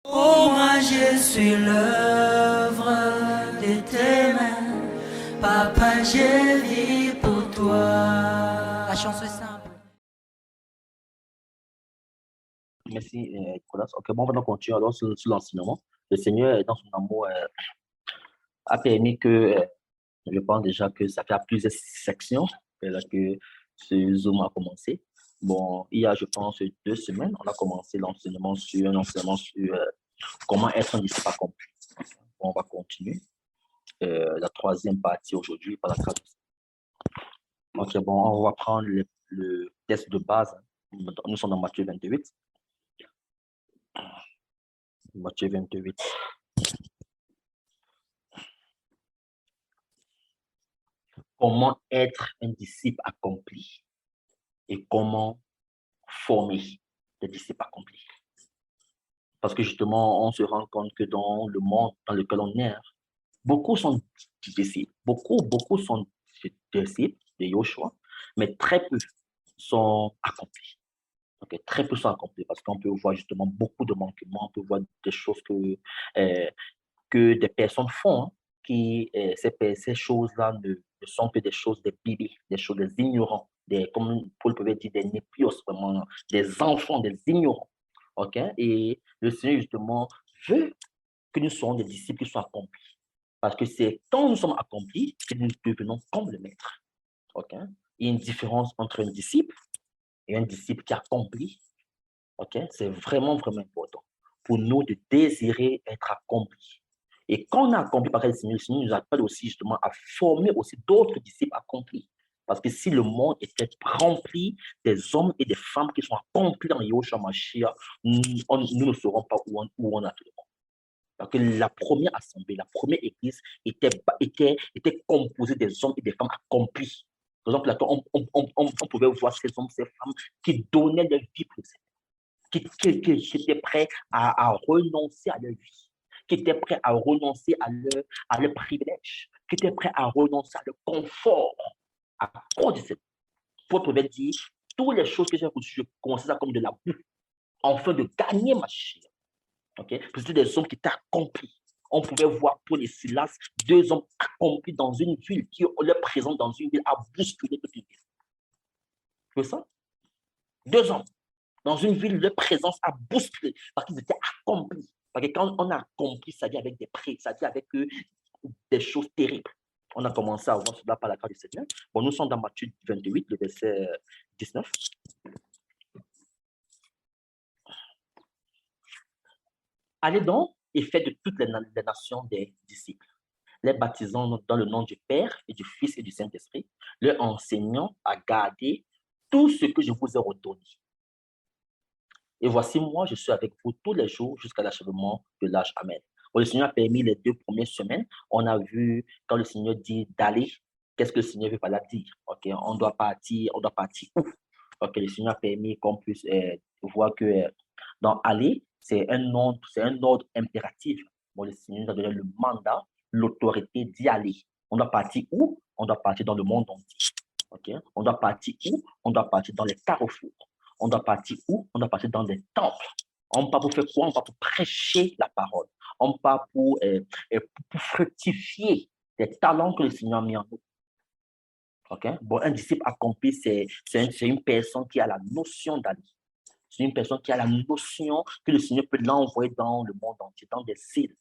Oh, moi je suis l'œuvre de tes mains. Papa, je vis pour toi. La chanson est simple. Merci, Nicolas. Ok, bon, on va continuer alors sur l'enseignement. Le Seigneur, dans son amour, a permis que, je pense déjà que ça fait plusieurs sections que ce Zoom a commencé. Bon, il y a, je pense, 2 semaines, on a commencé l'enseignement sur comment être un disciple accompli. Bon, on va continuer. La troisième partie aujourd'hui par la traduction. Ok, bon, on va prendre le test de base. Nous sommes dans Matthieu 28. Matthieu 28. Comment être un disciple accompli et comment former des disciples accomplis. Parce que justement, on se rend compte que dans le monde dans lequel on est, beaucoup sont disciples, beaucoup sont disciples de Yoshua, mais très peu sont accomplis. Okay, très peu sont accomplis parce qu'on peut voir justement beaucoup de manquements, on peut voir des choses euh, que des personnes font, hein, ces choses-là ne sont que des choses des bébés, des choses des ignorants, comme Paul pouvait dire, des népios, vraiment, des enfants, des ignorants. OK? Et le Seigneur, justement, veut que nous soyons des disciples qui soient accomplis. Parce que c'est quand nous sommes accomplis que nous devenons comme le Maître. OK? Il y a une différence entre un disciple et un disciple qui accomplit. OK? C'est vraiment, vraiment important pour nous de désirer être accomplis. Et quand on a accompli par le Seigneur nous appelle aussi justement à former aussi d'autres disciples accomplis. Parce que si le monde était rempli des hommes et des femmes qui sont accomplis dans Yahushua Mashiach, nous ne saurons pas où on a tout le monde. Parce que la première assemblée, la première église était composée des hommes et des femmes accomplis. Par exemple, là, on pouvait voir ces hommes, ces femmes qui donnaient leur vie pour le Seigneur qui étaient prêts à renoncer à leur vie, qui étaient prêts à renoncer à leur privilège, qui étaient prêts à renoncer à leur confort à cause de cette. Paul pouvait dire, toutes les choses que j'ai reçues, je considère ça comme de la boue, afin de gagner ma chair. Okay? C'était des hommes qui étaient accomplis. On pouvait voir Paul et Silas, 2 hommes accomplis dans une ville, qui leur présence dans une ville a bousculé toute une ville. C'est ça? 2 hommes dans une ville, leur présence a boosté parce qu'ils étaient accomplis. Parce que quand on a accompli, ça vient avec des prix, ça vient avec des choses terribles. On a commencé à voir cela par la grâce du Seigneur. Bon, nous sommes dans Matthieu 28, le verset 19. Allez donc et faites de toutes les nations des disciples, les baptisant dans le nom du Père et du Fils et du Saint-Esprit, leur enseignant à garder tout ce que je vous ai ordonné. Et voici, moi, je suis avec vous tous les jours jusqu'à l'achèvement de l'âge. Amen. Bon, le Seigneur a permis les 2 premières semaines. On a vu quand le Seigneur dit d'aller, qu'est-ce que le Seigneur veut par là dire? Okay? On doit partir où? Ok, le Seigneur a permis qu'on puisse voir que dans aller, c'est un ordre impératif. Bon, le Seigneur nous a donné le mandat, l'autorité d'y aller. On doit partir où? On doit partir dans le monde entier. Okay? On doit partir où? On doit partir dans les carrefours. On doit partir où? On doit partir dans des temples. On part pour faire quoi? On part pour prêcher la parole. On part pour fructifier les talents que le Seigneur a mis en nous. Okay? Bon, un disciple accompli, c'est une personne qui a la notion d'aller. C'est une personne qui a la notion que le Seigneur peut l'envoyer dans le monde entier, dans des îles.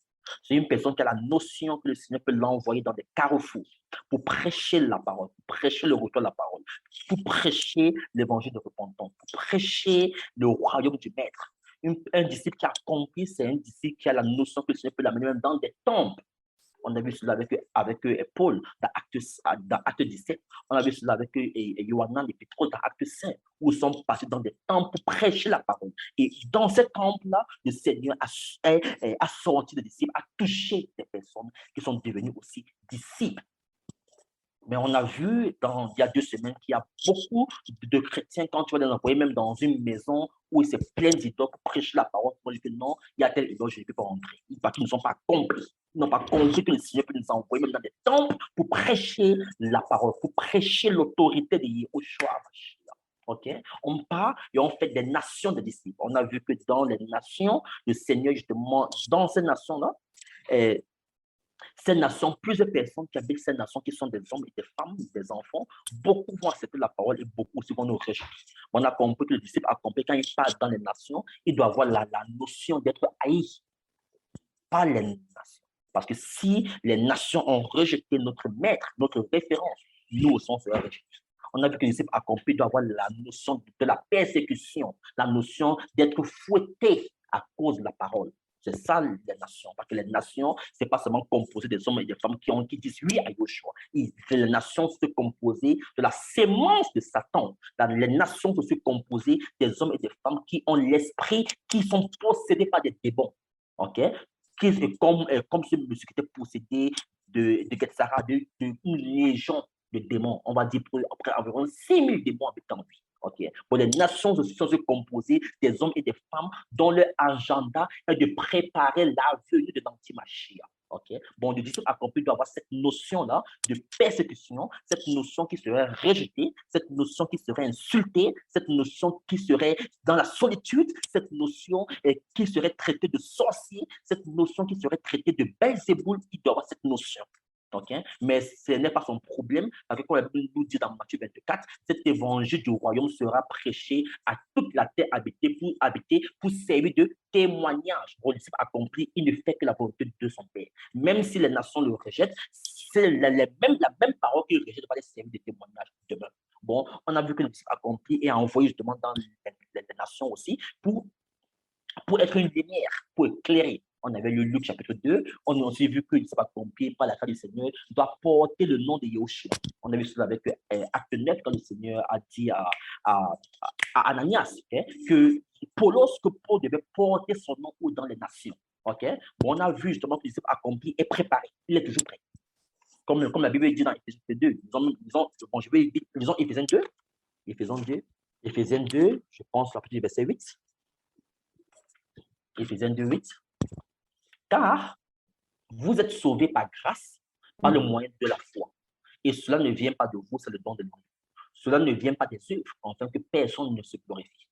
C'est une personne qui a la notion que le Seigneur peut l'envoyer dans des carrefours pour prêcher la parole, pour prêcher le retour de la parole, pour prêcher l'évangile de repentance, pour prêcher le royaume du Maître. Un disciple qui a compris, c'est un disciple qui a la notion que le Seigneur peut l'amener même dans des temples. On a vu cela avec Paul dans Acte 17. On a vu cela avec Yohanan et Pétrus dans Acte 5, où ils sont passés dans des temples pour prêcher la parole. Et dans ces temples-là, le Seigneur a sorti des disciples, a touché des personnes qui sont devenues aussi disciples. Mais on a vu il y a 2 semaines qu'il y a beaucoup de chrétiens, quand tu vas les envoyer même dans une maison où c'est plein d'idoles pour prêcher la parole, pour dire que non, il y a tel idole, je ne peux pas rentrer. Parce qu'ils ne sont pas compris. Ils n'ont pas compris que le Seigneur peut nous envoyer même dans des temples pour prêcher la parole, pour prêcher l'autorité de Yahushua. OK? On part et on fait des nations de disciples. On a vu que dans les nations, le Seigneur, justement, dans ces nations-là, ces nations, plusieurs personnes qui habitent ces nations, qui sont des hommes et des femmes, des enfants, beaucoup vont accepter la parole et beaucoup aussi vont nous rejeter. On a compris que le disciple a compris quand il part dans les nations, il doit avoir la notion d'être haï par les nations. Parce que si les nations ont rejeté notre maître, notre référence, nous aussi on sera rejetés. On a vu que le disciple accompli doit avoir la notion de la persécution, la notion d'être fouetté à cause de la parole. C'est ça les nations. Parce que les nations, ce n'est pas seulement composé des hommes et des femmes qui disent oui à Yoshua. Les nations se composées de la sémence de Satan. Les nations se composées des hommes et des femmes qui ont l'esprit, qui sont possédés par des démons. OK? Comme ce monsieur qui était possédé de Getsara, d'une légion de démons. On va dire après environ 6000 démons habitant en lui. Okay. Bon, les nations aussi sont composées des hommes et des femmes dont leur agenda est de préparer la venue de l'antimachia. Okay. Bon, le disciple accompli doit avoir cette notion-là de persécution, cette notion qui serait rejetée, cette notion qui serait insultée, cette notion qui serait dans la solitude, cette notion qui serait traitée de sorcier, cette notion qui serait traitée de Belzéboul, il doit avoir cette notion. Okay? Mais ce n'est pas son problème, parce que comme la Bible nous dit dans Matthieu 24, cet évangile du royaume sera prêché à toute la terre habitée, pour servir de témoignage. Le disciple accompli, il ne fait que la volonté de son Père. Même si les nations le rejettent, c'est la même parole qu'il rejette va les servir de témoignage demain. Bon, on a vu que le disciple accompli est envoyé justement dans les nations aussi pour être une lumière, pour éclairer. On avait lu Luc chapitre 2, on a aussi vu que le disciple accompli par la grâce du Seigneur doit porter le nom de Yahushua. On a vu cela avec Acte 9, quand le Seigneur a dit à Ananias que Paul devait porter son nom dans les nations. Okay? Bon, on a vu justement que le disciple accompli est préparé, il est toujours prêt. Comme la Bible dit dans Éphésiens 2, bon, je vais lisons Éphésiens 2, Éphésiens 2, je pense à partir du verset 8. Éphésiens 2, 8. Car vous êtes sauvés par grâce, par le moyen de la foi. Et cela ne vient pas de vous, c'est le don de Dieu. Cela ne vient pas des œuvres, afin que personne ne se glorifie.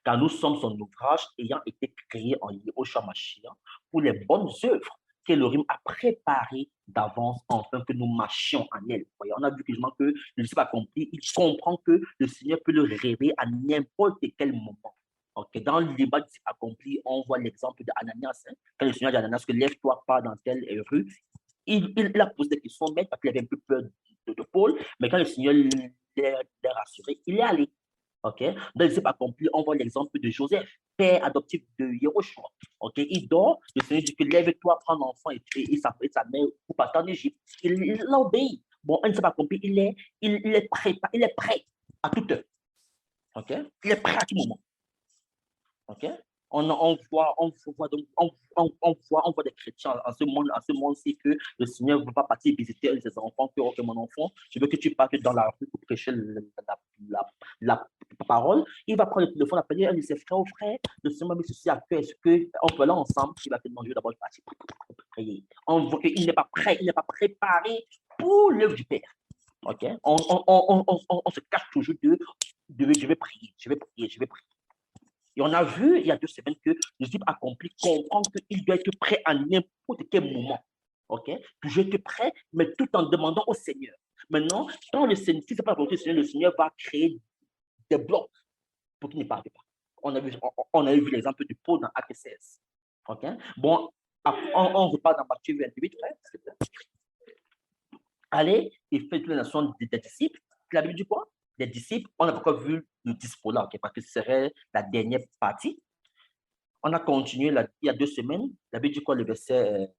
Car nous sommes son ouvrage ayant été créé en Yehoshua Mashiach pour les bonnes œuvres qu'Elohim a préparées d'avance afin que nous marchions en elles. Voyez, on a vu que le disciple accompli, il comprend que le Seigneur peut le révéler à n'importe quel moment. Okay. Dans l'image accompli, on voit l'exemple d'Ananias. Quand le Seigneur dit à Ananias que lève-toi pas dans telle rue, il a posé des questions, mais parce qu'il avait un peu peur de Paul, mais quand le Seigneur l'a rassuré, il est allé. Okay. Dans le accompli, on voit l'exemple de Joseph, père adoptif de Yehoshua. Okay. Il dort, le Seigneur dit que lève-toi, prends l'enfant et sa mère pour partir en Égypte. Il l'obéit. Bon, un disciple accompli, il est prêt à toute heure. Okay. Il est prêt à tout moment. Okay? On voit des chrétiens en ce monde-ci que le Seigneur ne veut pas partir visiter ses enfants, que ok, mon enfant, je veux que tu partes dans la rue pour prêcher la parole. Il va prendre le téléphone, appeler un de ses frères ou frères, le Seigneur met ceci à cœur, est-ce qu'on peut là ensemble, il va te demander d'abord de partir pour prier. On voit qu'il n'est pas prêt, il n'est pas préparé pour l'œuvre du Père. Okay? On se cache toujours de je vais prier. Et on a vu il y a 2 semaines que le disciple accompli comprend qu'il doit être prêt à n'importe quel moment. Okay? Toujours être prêt, mais tout en demandant au Seigneur. Maintenant, quand si ce n'est pas la volonté du Seigneur, le Seigneur va créer des blocs pour qu'il ne parle pas. On a vu l'exemple de Paul dans Acte 16. Okay? Bon, on repart dans Matthieu 28. Allez, il fait toutes les nations des disciples. La Bible dit quoi? Des disciples, on n'a pas encore vu le discours là, okay, parce que ce serait la dernière partie. On a continué il y a 2 semaines. La Bible dit quoi? Le verset,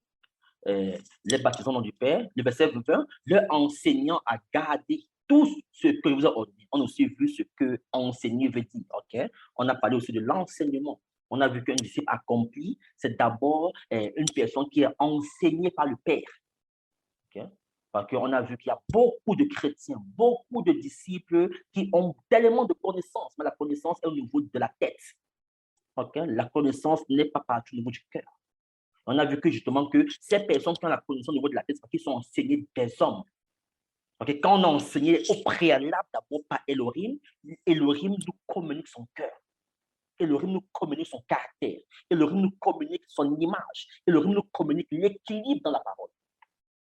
les baptisons au nom du Père. Le verset 20, leur enseignant à garder tout ce que vous avez ordonné. On a aussi vu ce que enseigner veut dire. Okay? On a parlé aussi de l'enseignement. On a vu qu'un disciple accompli, c'est d'abord une personne qui est enseignée par le Père. Okay? Parce qu'on a vu qu'il y a beaucoup de chrétiens, beaucoup de disciples qui ont tellement de connaissances, mais la connaissance est au niveau de la tête. Okay? La connaissance n'est pas partout au niveau du cœur. On a vu que justement que ces personnes qui ont la connaissance au niveau de la tête, c'est parce qu'ils sont enseignés des hommes. Okay? Quand on a enseigné au préalable d'abord par Elohim, Elohim nous communique son cœur. Elohim nous communique son caractère. Elohim nous communique son image. Elohim nous communique l'équilibre dans la parole.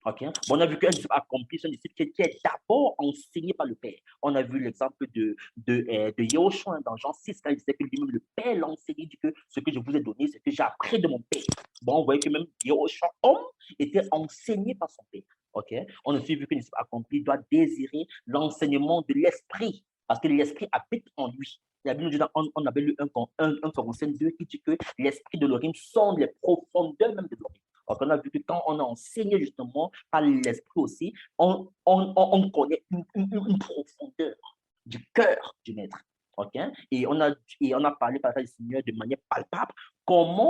Okay? Bon, on a vu qu'un disciple accompli, c'est un disciple qui est d'abord enseigné par le Père. On a vu l'exemple de Yahushua dans Jean 6, quand il disait que lui-même, le Père l'a enseigné, dit que ce que je vous ai donné, c'est que j'ai appris de mon Père. Bon, on voyait que même Yahushua, homme, était enseigné par son Père. Okay? On a aussi vu qu'un disciple accompli doit désirer l'enseignement de l'Esprit, parce que l'Esprit habite en lui. La Bible nous dit, on avait lu 1 Corinthiens 2 qui dit que l'Esprit de l'Orim sonde les profondeurs même de l'Orim. Donc, on a vu que quand on a enseigné justement par l'esprit aussi, on connaît une profondeur du cœur du maître. Okay? Et on a parlé par le Seigneur de manière palpable comment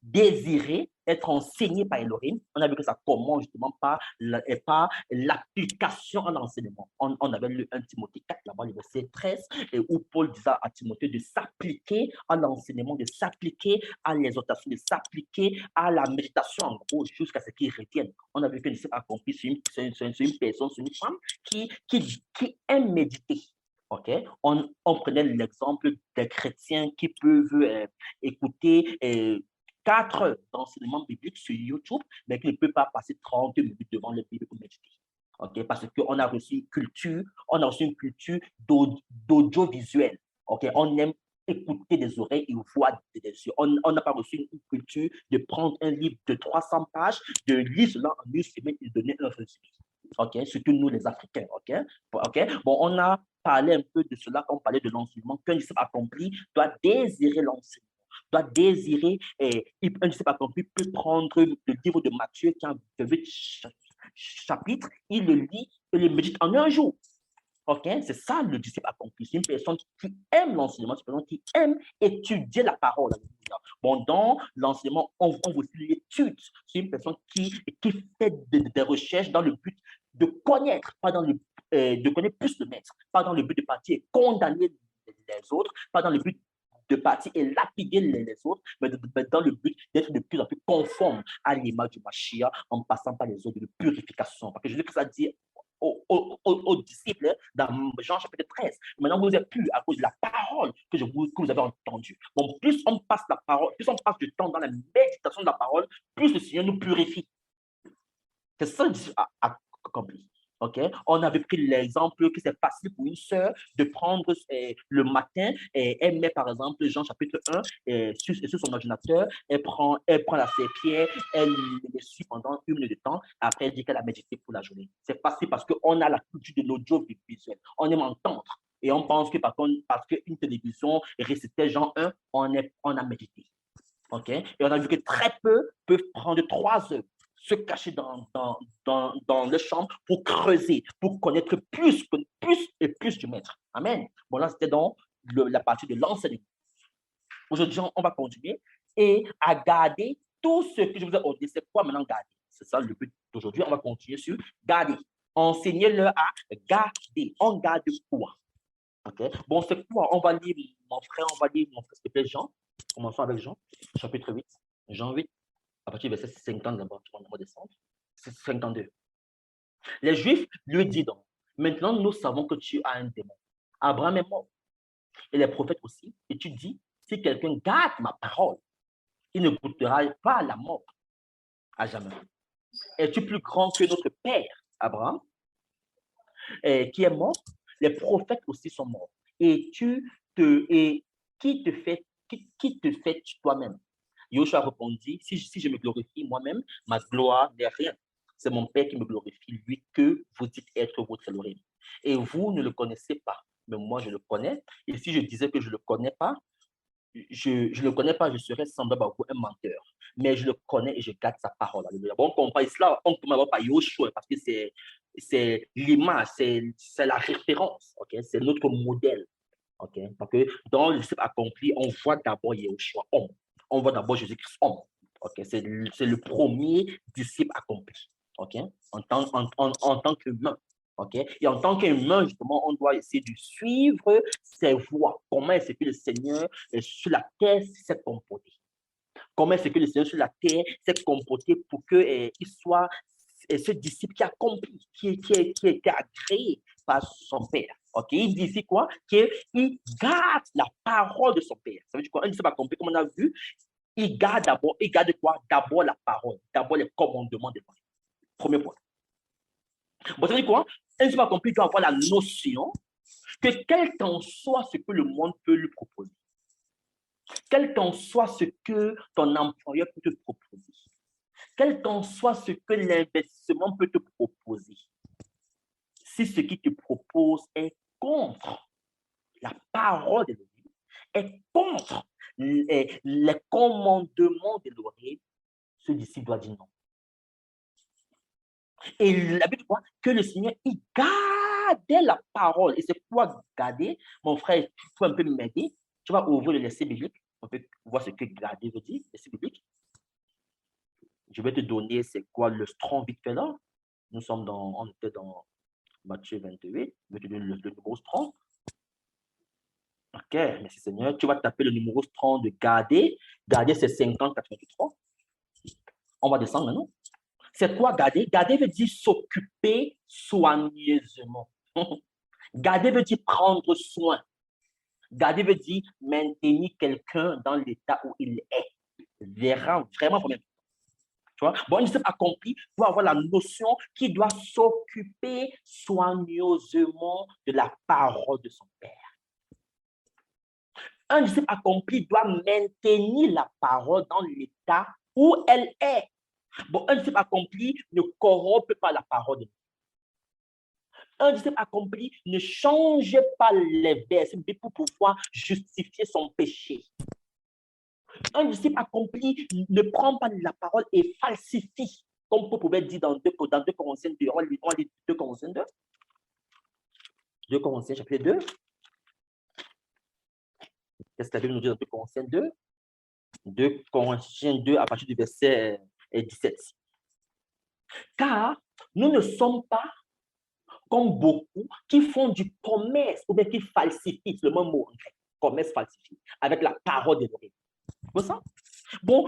désirer être enseigné par Elohim. On a vu que ça commence justement par l'application en enseignement. On avait lu 1 Timothée 4, là-bas, le verset 13, où Paul disait à Timothée de s'appliquer à l'enseignement, de s'appliquer à l'exhortation, de s'appliquer à la méditation, en gros, jusqu'à ce qu'il retienne. On a vu que disciple accompli sur une personne, sur une femme qui aime méditer. Okay? On prenait l'exemple des chrétiens qui peuvent écouter 4 heures d'enseignement biblique sur YouTube, mais qui ne peut pas passer 30 minutes devant le Bible pour méditer. Okay? Parce qu'on a reçu une culture d'audiovisuel. Okay? On aime écouter des oreilles et voir des yeux. On n'a pas reçu une culture de prendre un livre de 300 pages, de lire cela en une semaine et de donner un résumé. Okay? Surtout nous, les Africains. Okay? Okay? Bon, on a parlé un peu de cela quand on parlait de l'enseignement. Qu'un disciple accompli doit désirer l'enseignement, doit désirer, un disciple accompli peut prendre le livre de Matthieu qui a 8 chapitres, il le lit et le médite en un jour. Okay? C'est ça le disciple accompli. C'est une personne qui aime l'enseignement, c'est une personne qui aime étudier la parole. Bon, dans l'enseignement, on voit aussi l'étude. C'est une personne qui fait des recherches dans le but de connaître, pas dans le de connaître plus le maître, pas dans le but de partir et condamner les autres, pas dans le but de partir et lapider les autres, mais dans le but d'être de plus en plus conforme à l'image du Mashiach en passant par les eaux de purification. Parce que je veux que ça dit aux disciples dans Jean chapitre 13. Maintenant, vous êtes plus à cause de la parole que vous avez entendue. Bon, plus on passe la parole, plus on passe du temps dans la méditation de la parole, plus le Seigneur nous purifie. C'est ça le disciple accompli. Okay? On avait pris l'exemple que c'est facile pour une sœur de prendre le matin, elle met par exemple Jean chapitre 1 sur son ordinateur, elle prend la serpillère, elle le suit pendant 1 minute de temps, après elle dit qu'elle a médité pour la journée. C'est facile parce qu'on a la culture de l'audiovisuel, on aime entendre. Et on pense que parce qu'une télévision récitait Jean 1, on a médité. Okay? Et on a vu que très peu peuvent prendre 3 heures, se cacher dans le champ pour creuser, pour connaître plus et plus du maître. Amen. Bon, là, c'était dans la partie de l'enseignement. Aujourd'hui, on va continuer et à garder tout ce que je vous ai ordonné. C'est quoi maintenant garder? C'est ça le but d'aujourd'hui. On va continuer sur garder. Enseignez-leur à garder. On garde quoi? Okay? Bon, c'est quoi? On va lire, mon frère, s'il te plaît, Jean. Commençons avec Jean, chapitre 8. Jean 8. À partir du verset 50, d'abord, on va descendre. C'est 52. Les Juifs lui disent donc, maintenant nous savons que tu as un démon. Abraham est mort. Et les prophètes aussi. Et tu dis, si quelqu'un garde ma parole, il ne goûtera pas la mort à jamais. Es-tu plus grand que notre père, Abraham, qui est mort? Les prophètes aussi sont morts. Et qui te fait toi-même? Yoshua répondit, si je me glorifie moi-même, ma gloire n'est rien. C'est mon Père qui me glorifie, lui que vous dites être votre Elohim. Et vous ne le connaissez pas, mais moi je le connais. Et si je disais que je ne le connais pas, je serais semblable à vous, un menteur. Mais je le connais et je garde sa parole. Bon, on comprend cela, on commence par Yoshua parce que c'est l'image, c'est la référence, okay? C'est notre modèle. Okay? Parce que dans le disciple accompli, on voit d'abord Yoshua, homme. On voit d'abord Jésus-Christ homme. Okay? C'est le premier disciple accompli. Okay? En tant qu'humain. Okay? Et en tant qu'humain, justement, on doit essayer de suivre ses voies. Comment est-ce que le Seigneur sur la terre s'est comporté? Comment est-ce que le Seigneur sur la terre s'est comporté pour qu'il soit ce disciple qui accomplit, qui a été agréé par son père. Ok, il dit ici quoi? Qu'il garde la parole de son père. Ça veut dire quoi? Un disciple accompli, comme on a vu, il garde quoi? D'abord la parole, d'abord les commandements de Dieu. Premier point. Bon, ça veut dire quoi? Un disciple accompli doit avoir la notion que quel qu'en soit ce que le monde peut lui proposer, quel qu'en soit ce que ton employeur peut te proposer, quel qu'en soit ce que l'investissement peut te proposer, si ce qu'il te propose est contre la parole de l'Église, est contre les commandements de l'oreille, ce disciple doit dire non. Et la Bible croit que le Seigneur, il gardait la parole. Et c'est quoi garder? Mon frère, tu peux un peu m'aider. Tu vas ouvrir le verset biblique. On peut voir ce que garder veut dire, le verset biblique. Je vais te donner, c'est quoi le strong vite fait là. Nous sommes on était dans Matthieu 28. Je vais te donner le numéro strong. Ok, merci Seigneur. Tu vas taper le numéro strong de garder. Garder, c'est 50-83. On va descendre maintenant. C'est quoi garder? Garder veut dire s'occuper soigneusement. Garder veut dire prendre soin. Garder veut dire maintenir quelqu'un dans l'état où il est. Vraiment, vraiment. Tu vois? Bon, une disciple accompli doit avoir la notion qu'il doit s'occuper soigneusement de la parole de son Père. Un disciple accompli doit maintenir la parole dans l'état où elle est. Bon, un disciple accompli ne corrompt pas la parole de Dieu. Un disciple accompli ne change pas les versets pour pouvoir justifier son péché. Un disciple accompli ne prend pas la parole et falsifie, comme vous pouvez dire dans 2 Corinthiens 2. On lit 2 Corinthiens 2. 2 Corinthiens chapitre 2. Qu'est-ce que la Bible nous dit dans 2 Corinthiens 2? 2 Corinthiens 2 à partir du verset 17. Car nous ne sommes pas comme beaucoup qui font du commerce ou bien qui falsifient, le même mot en grec, commerce falsifié, avec la parole de l'oreille. Vous ça? Bon,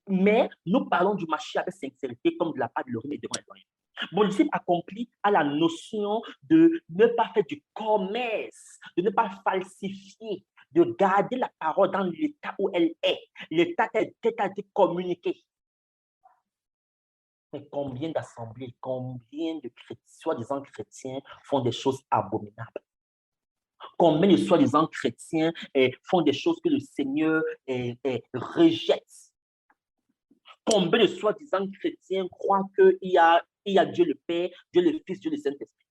mais nous parlons du marché avec sincérité comme de la part de l'oreille et devant les oreilles. Bon, le disciple accompli a la notion de ne pas faire du commerce, de ne pas falsifier, de garder la parole dans l'état où elle est, l'état qui a été communiqué. Mais combien d'assemblées, combien de soi-disant chrétiens font des choses abominables? Combien de soi-disant chrétiens font des choses que le Seigneur rejette? Combien de soi-disant chrétiens croient qu'il y a Dieu le Père, Dieu le Fils, Dieu le Saint-Esprit?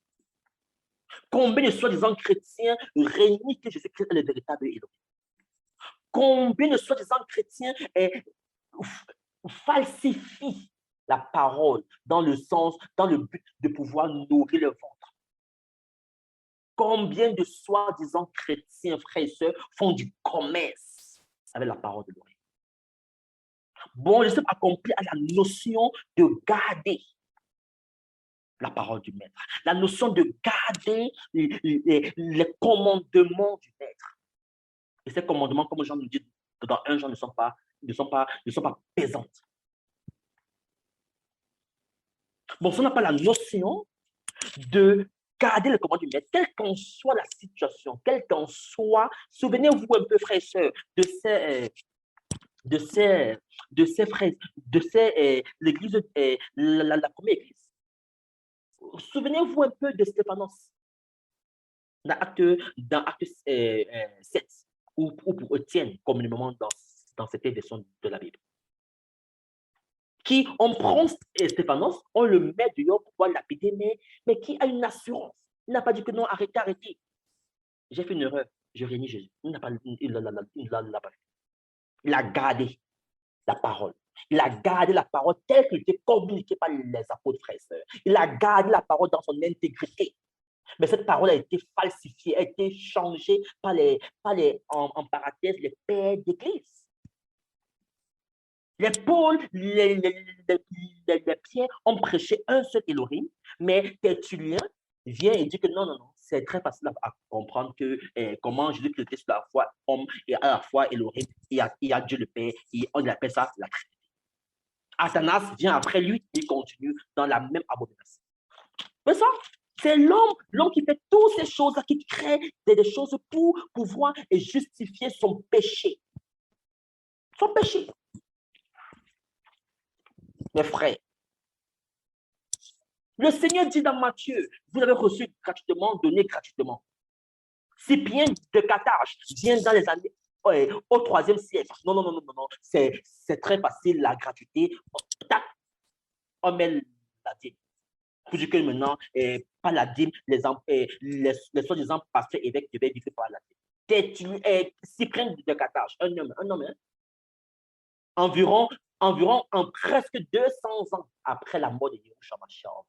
Combien de soi-disant chrétiens réunissent que Jésus-Christ est le véritable Élohim? Combien de soi-disant chrétiens falsifient la parole dans le but de pouvoir nourrir le ventre? Combien de soi-disant chrétiens, frères et sœurs, font du commerce avec la parole de l'oreille? Bon, le disciple accompli a la notion de garder la parole du maître, la notion de garder les commandements du maître. Et ces commandements, comme Jean nous dit dans 1 Jean, ne sont pas pesantes. Bon, si on n'a pas la notion de garder le commandement du maître, quelle qu'en soit la situation, quelle qu'en soit, souvenez-vous un peu, frères et sœurs, l'église, la première église. Souvenez-vous un peu de Stéphanos, dans Acte 7, ou pour Étienne, communément dans cette version de la Bible. Qui, on prend Stéphanos, on le met dehors pour pouvoir lapider, mais qui a une assurance. Il n'a pas dit que non, arrêtez. J'ai fait une erreur, je réunis Jésus. Il a gardé la parole. Il a gardé la parole telle qu'elle était communiquée par les apôtres, frères et sœurs. Il a gardé la parole dans son intégrité. Mais cette parole a été falsifiée, a été changée par en parenthèse, les pères d'église. Les Paul, les Pierre ont prêché un seul Elohim, mais Tertullien vient et dit que non, c'est très facile à comprendre que comment Jésus-Christ était sur la foi homme et à la fois Elohim, il y a Dieu le Père, et on appelle ça la Trinité. Athanas vient après lui, il continue dans la même abomination. C'est ça? C'est l'homme qui fait toutes ces choses-là, qui crée des choses pour pouvoir et justifier son péché. Son péché. Mes frères, le Seigneur dit dans Matthieu, vous avez reçu gratuitement, donné gratuitement. Cyprien de Carthage vient dans les années au 3e siècle. Non. C'est très facile, la gratuité. On met la dîme. Pour dire que maintenant, pas la dîme, les soi-disant pasteurs évêques devaient vivre par la dîme. Cyprien de Carthage, un homme, hein? Environ en presque 200 ans après la mort de Yahushua Mashiach.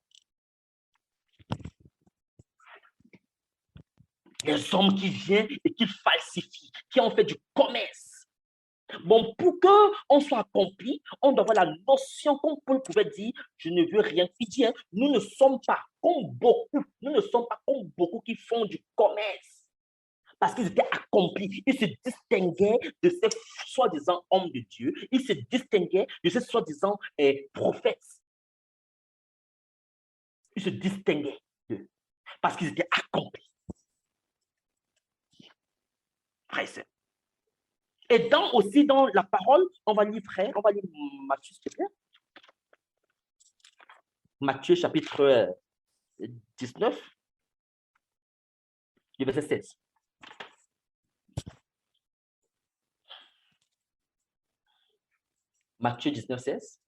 Les hommes qui viennent et qui falsifient, qui ont fait du commerce. Bon, pour qu'on soit accompli, on doit avoir la notion, comme Paul pouvait dire, je ne veux rien. Il dit, hein, nous ne sommes pas comme beaucoup qui font du commerce. Parce qu'ils étaient accomplis. Ils se distinguaient de ces soi-disant hommes de Dieu. Ils se distinguaient de ces soi-disant prophètes. Ils se distinguaient d'eux. Parce qu'ils étaient accomplis. Frère. Et aussi dans la parole, on va lire, frère, on va lire Matthieu, s'il te plaît. Matthieu, chapitre 19, du verset 16. Matthieu 19, 16.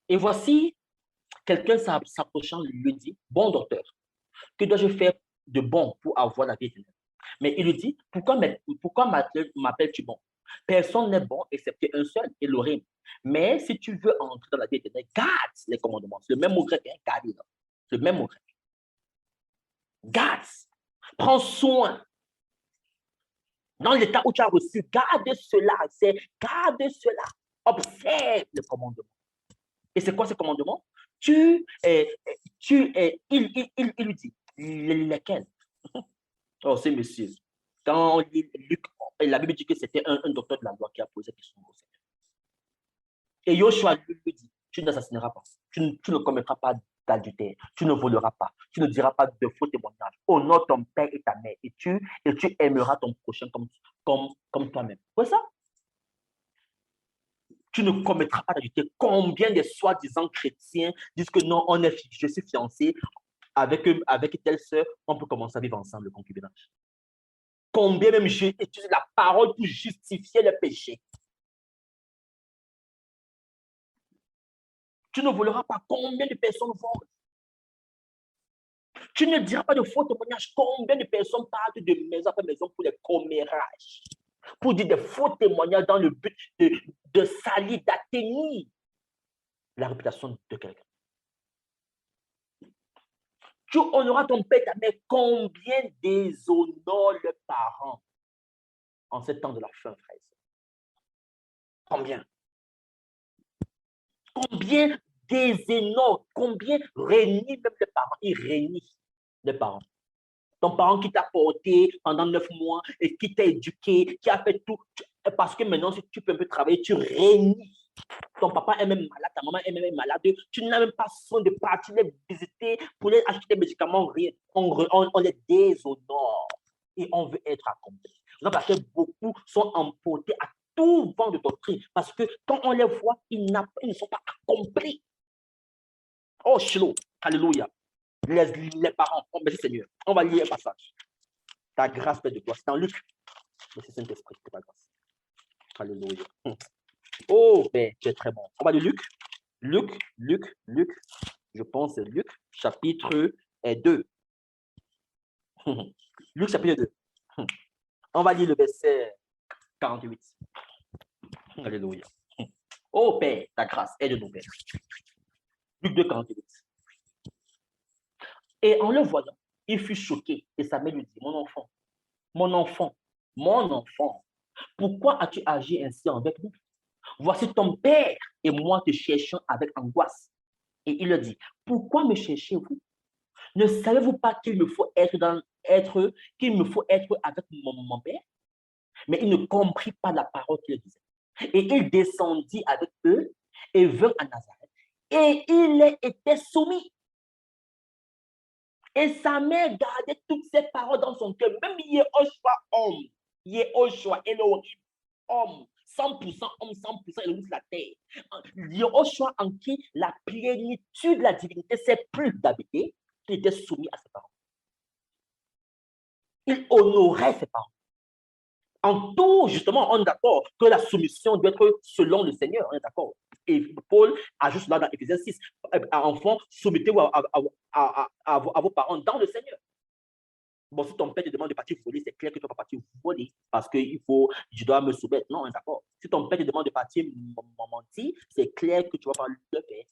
Et voici, quelqu'un s'approchant lui dit, bon docteur, que dois-je faire de bon pour avoir la vie éternelle? Mais il lui dit, pourquoi m'appelles-tu bon? Personne n'est bon excepté un seul, Elohim. Mais si tu veux entrer dans la vie éternelle, garde les commandements. C'est le même mot grec, hein, garder. Le même mot grec. Garde. Prends soin. Dans l'état où tu as reçu, garde cela. Observe les commandements. Et c'est quoi ce commandement? Il lui dit, lesquels? Oh, c'est monsieur. Quand Luc, la Bible dit que c'était un docteur de la loi qui a posé cette question au Seigneur. Et Yoshua lui dit, tu n'assassineras pas, tu ne commettras pas d'adultère, tu ne voleras pas, tu ne diras pas de faux témoignages. Honore ton père et ta mère, et tu aimeras ton prochain comme toi-même. C'est ça? Tu ne commettras pas d'adultère. Combien de soi-disant chrétiens disent que non, je suis fiancé avec telle sœur, on peut commencer à vivre ensemble le concubinage. Combien même j'ai utilisé la parole pour justifier le péché. Tu ne voleras pas. Combien de personnes volent? Tu ne diras pas de faux témoignages. Combien de personnes partent de maison après maison pour les commérages? Pour dire des faux témoignages dans le but de salir, d'atteindre la réputation de quelqu'un. Tu honoreras ton père et ta mère. Combien déshonorent leurs parents en ce temps de la fin, frère? Combien? Combien déshonorent, combien réunissent même les parents? Ils réunissent les parents. Ton parent qui t'a porté pendant 9 mois et qui t'a éduqué, qui a fait tout. Parce que maintenant, si tu peux un peu travailler, tu réunis. Ton papa est même malade, ta maman est même malade. Tu n'as même pas soin de partir les visiter pour les acheter des médicaments, rien. On les déshonore et on veut être accompli. Donc, parce que beaucoup sont emportés à tout vent de doctrine. Parce que quand on les voit, ils ne sont pas accomplis. Oh, Shilo, alléluia. Les parents, oh, merci Seigneur. On va lire un passage. Ta grâce fait de toi. C'est dans Luc. Merci Saint-Esprit, c'est ta grâce. Alléluia. Oh, Père, tu es très bon. On va lire Luc. Luc. Je pense c'est Luc, chapitre 2. Luc, chapitre 2. On va lire le verset 48. Alléluia. Oh, Père, ta grâce, aide-nous, Père. Luc 2, 48. Et en le voyant, il fut choqué. Et sa mère lui dit, mon enfant, pourquoi as-tu agi ainsi avec nous? Voici ton père et moi te cherchons avec angoisse. Et il leur dit, pourquoi me cherchez-vous? Ne savez-vous pas qu'il me faut être qu'il me faut être avec mon père, mais il ne comprit pas la parole qu'il disait. Et il descendit avec eux et vint à Nazareth. Et il était soumis. Et sa mère gardait toutes ces paroles dans son cœur. Même Yehoshua, homme. Yehoshua, Elohim, homme. 100% homme, 100% Elohim sur la terre. Yehoshua en qui la plénitude de la divinité s'est plus d'habiter, il était soumis à ses paroles. Il honorait ses paroles. En tout, justement, on est d'accord que la soumission doit être selon le Seigneur, on est d'accord. Et Paul ajoute cela dans Éphésiens 6. Enfants, soumettez-vous à vos parents dans le Seigneur. Bon, si ton père te demande de partir voler, c'est clair que tu ne vas pas partir voler parce que je dois me soumettre. Non, on est d'accord. Si ton père te demande de partir mentir, c'est clair que tu vas pas le faire.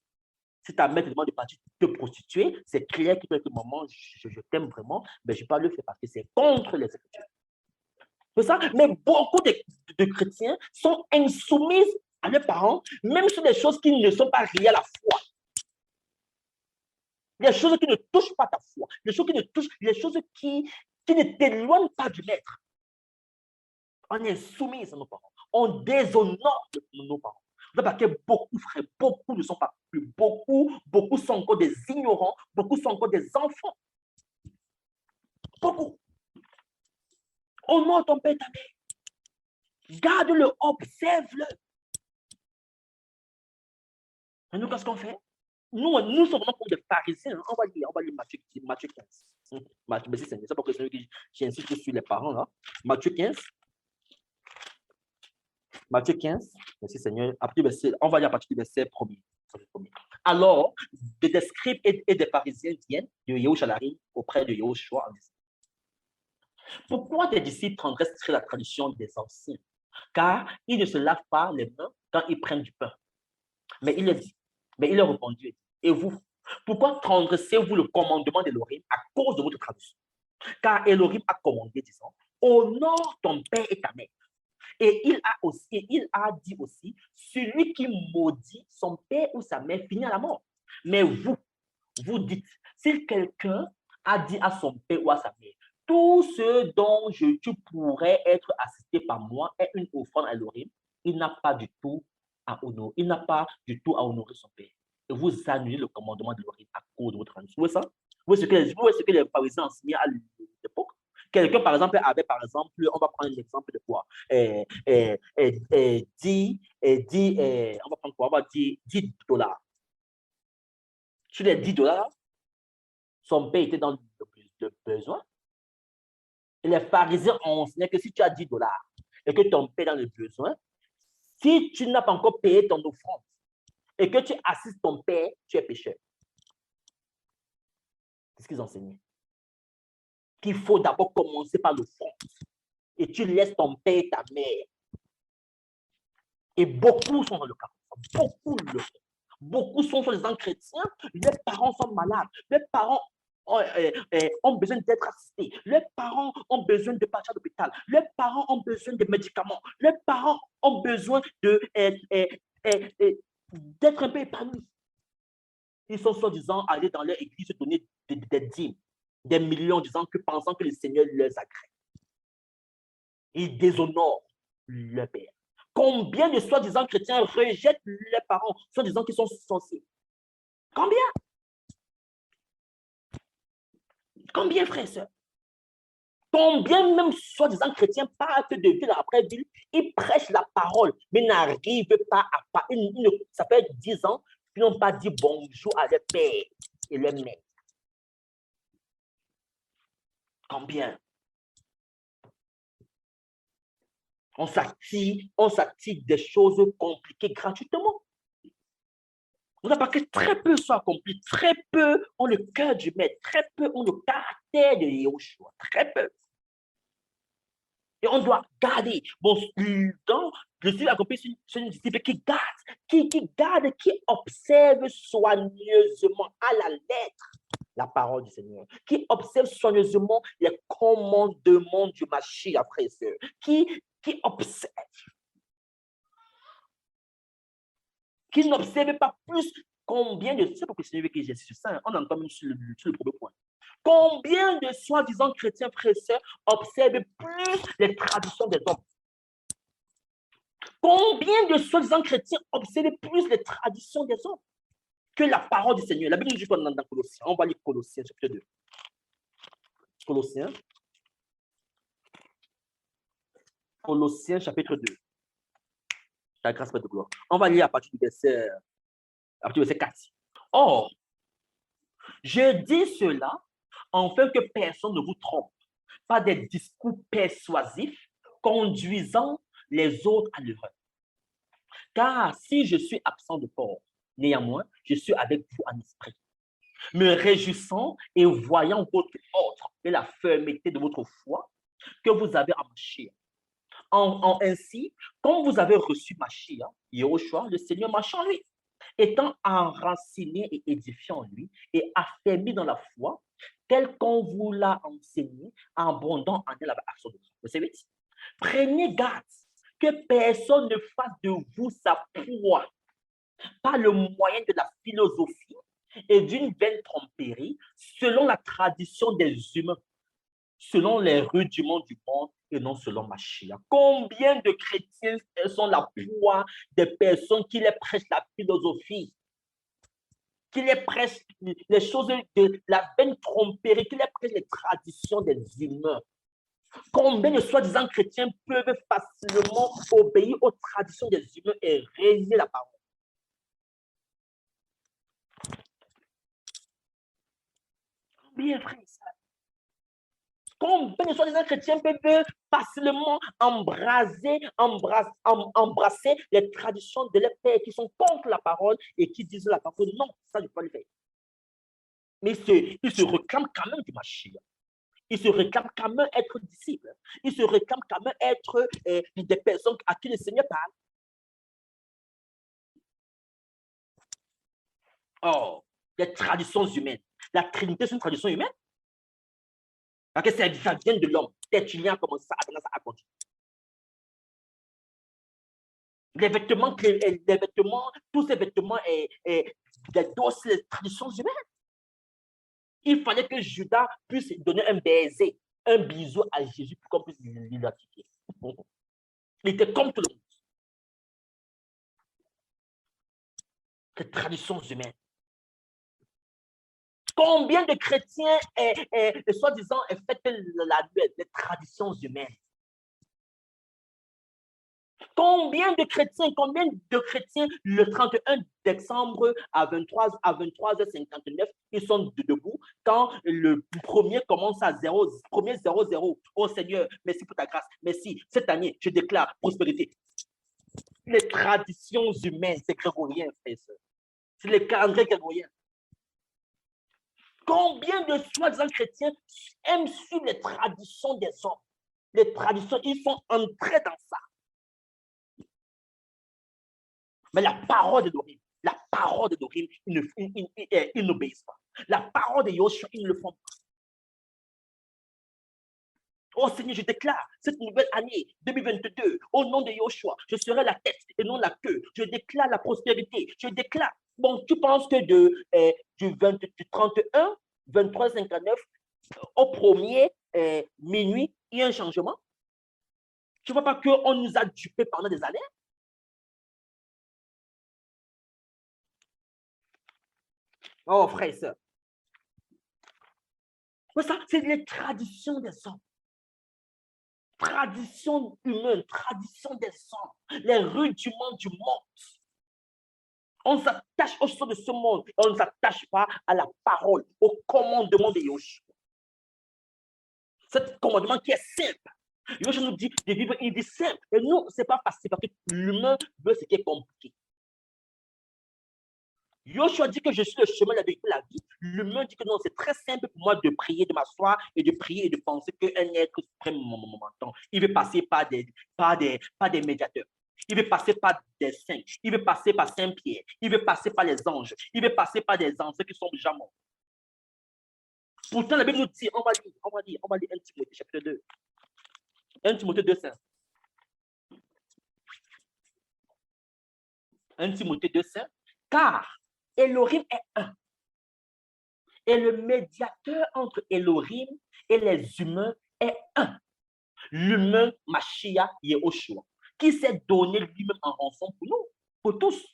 Si ta mère te demande de partir te prostituer, c'est clair que tu vas dire, maman, je t'aime vraiment, mais je ne vais pas le faire parce que c'est contre les Écritures. C'est ça? Mais beaucoup de chrétiens sont insoumis à leurs parents, même sur des choses qui ne sont pas liées à la foi. Les choses qui ne touchent pas ta foi, les choses qui ne t'éloignent pas du maître. On est soumis à nos parents. On déshonore nos parents. Parce que beaucoup, frères, beaucoup ne sont pas plus. Beaucoup sont encore des ignorants, beaucoup sont encore des enfants. Beaucoup. Honore ton père et ta mère. Garde-le, observe-le. Et nous, qu'est-ce qu'on fait? Nous sommes vraiment comme des pharisiens. On va lire Matthieu 15. Merci Seigneur. C'est pour que j'insiste sur les parents là. Matthieu 15. Matthieu 15. Merci Seigneur. On va lire à partir du verset 1er. Alors, des scribes et des pharisiens viennent de Yehosharim auprès de Yehoshua en disant: pourquoi tes disciples transgressent la tradition des anciens? Car ils ne se lavent pas les mains quand ils prennent du pain. Mais il leur répondit: et vous, pourquoi transgressez-vous le commandement d'Elohim à cause de votre tradition? Car Elohim a commandé, disant: honore ton père et ta mère. Et il a dit aussi: celui qui maudit son père ou sa mère finit à la mort. Mais vous dites: si quelqu'un a dit à son père ou à sa mère, tout ce dont tu pourrais être assisté par moi est une offrande à Elohim, il n'a pas du tout à honorer son père. Et vous annulez le commandement de l'Elohim à cause de votre tradition. Vous voyez ça? Vous voyez ce que les pharisiens enseignaient à l'époque? Quelqu'un, par exemple, on va prendre l'exemple de quoi? On va prendre quoi? On va dire $10. Sur les $10, son père était dans le besoin. Et les pharisiens ont enseigné que si tu as $10 et que ton père est dans le besoin, si tu n'as pas encore payé ton offrande et que tu assistes ton père, tu es pécheur. C'est ce qu'ils enseignaient. Qu'il faut d'abord commencer par l'offrande. Et tu laisses ton père et ta mère. Et beaucoup sont dans le cas. Beaucoup sont sur les gens chrétiens. Les parents sont malades. Les parents ont besoin d'être assistés. Les parents ont besoin de partir à l'hôpital. Les parents ont besoin de médicaments. Les parents ont besoin d'être un peu épanouis. Ils sont soi-disant allés dans leur église donner des dîmes, des millions, pensant que le Seigneur les agrée. Ils déshonorent leur père. Combien de soi-disant chrétiens rejettent les parents, soi-disant qu'ils sont sorciers? Combien? Combien, frères et sœurs? Combien même soi-disant chrétiens partent de ville après ville, ils prêchent la parole, mais n'arrivent pas à parler. Ça fait 10 ans qu'ils n'ont pas dit bonjour à leur père et leur mère. Combien? On s'active des choses compliquées gratuitement. On n'a pas que très peu sont accomplis, très peu ont le cœur du maître, très peu ont le caractère de Yehoshua, très peu. Et on doit garder. Bon, donc, le disciple accompli, c'est une disciple qui garde, qui observe soigneusement à la lettre la parole du Seigneur, qui observe soigneusement les commandements du Mashiach, frères et sœurs, qui observe, qui n'observe pas plus combien de... C'est pour que le Seigneur veut que j'insiste sur ça, on entend même sur le premier point. Combien de soi-disant chrétiens, frères et sœurs, observent plus les traditions des hommes? Combien de soi-disant chrétiens observent plus les traditions des hommes que la parole du Seigneur? La Bible nous dit quoi dans Colossiens? On va lire Colossiens, chapitre 2. Colossiens, chapitre 2. La grâce de gloire. On va lire à partir du verset 4. Or, je dis cela afin que personne ne vous trompe par des discours persuasifs conduisant les autres à l'erreur. Car si je suis absent de corps, néanmoins, je suis avec vous en esprit, me réjouissant et voyant votre ordre et la fermeté de votre foi que vous avez en Mashiach. Ainsi, quand vous avez reçu Mashiach, Yehoshua, le Seigneur marche en lui, étant enraciné et édifié en lui et affermi dans la foi, tel qu'on vous l'a enseigné, abondant en elle avec action de grâce. Verset 8. Prenez garde que personne ne fasse de vous sa proie par le moyen de la philosophie et d'une vaine tromperie, selon la tradition des humains, selon les rudiments du monde et non selon Mashiach. Combien de chrétiens sont la proie des personnes qui les prêchent la philosophie, qui les prêchent les choses de la vaine tromperie, qui les prêchent les traditions des humains? Combien de soi-disant chrétiens peuvent facilement obéir aux traditions des humains et réaliser la parole? Combien, frère? Combien de soi-disant chrétiens peuvent facilement embrasser les traditions de leurs pères qui sont contre la parole et qui disent la parole? Non, ça, je ne peux pas le faire. Mais ils se réclament quand même du Mashiach. Ils se réclament quand même être disciples. Ils se réclament quand même être des personnes à qui le Seigneur parle. Oh, les traditions humaines. La Trinité, c'est une tradition humaine. Parce que ça vient de l'homme. Tertullien a commencé ça, a continué. Les vêtements, tous ces vêtements, les traditions humaines. Il fallait que Judas puisse donner un baiser, un bisou à Jésus pour qu'on puisse l'identifier. Il était comme tout le monde. Les traditions humaines. Combien de chrétiens, soi-disant, fêtent les traditions humaines? Combien de chrétiens le 31 décembre à 23h59, ils sont debout quand le premier commence à 0, premier 0-0. Oh Seigneur, merci pour ta grâce. Merci. Cette année, je déclare prospérité. Les traditions humaines, c'est grégorien, frère. C'est les calendriers grégoriens. Combien de soi-disant chrétiens aiment suivre les traditions des hommes? Les traditions, ils sont entrés dans ça. Mais la parole de Dorim, ils n'obéissent pas. La parole de Yoshua, ils ne le font pas. Oh Seigneur, je déclare cette nouvelle année 2022, au nom de Yoshua, je serai la tête et non la queue. Je déclare la prospérité. Je déclare. Bon, tu penses que du 31, 23-59 au premier minuit, il y a un changement? Tu ne vois pas qu'on nous a dupés pendant des années? Oh, frère et sœur. Ça, c'est les traditions des hommes. Tradition humaine, tradition des hommes, les rudiments du monde. On s'attache aux choses de ce monde. On ne s'attache pas à la parole, au commandement de Yoshua. Ce commandement qui est simple. Yoshua nous dit de vivre une vie simple. Et nous, ce n'est pas facile parce que l'humain veut ce qui est compliqué. Yoshua dit que je suis le chemin, la vérité, la vie. L'humain dit que non, c'est très simple pour moi de prier, de m'asseoir et de prier et de penser qu'un être suprême m'entend. Il veut passer par des médiateurs. Il veut passer par des saints. Il veut passer par Saint-Pierre. Il veut passer par les anges. Il veut passer par des anciens qui sont déjà morts. Pourtant, la Bible nous dit, on va lire 1 Timothée, chapitre 2. 1 Timothée 2, 5. 1 Timothée 2, 5. Car Elohim est un. Et le médiateur entre Elohim et les humains est un. L'humain Mashiach Yehoshua, qui s'est donné lui-même en rançon pour nous, pour tous.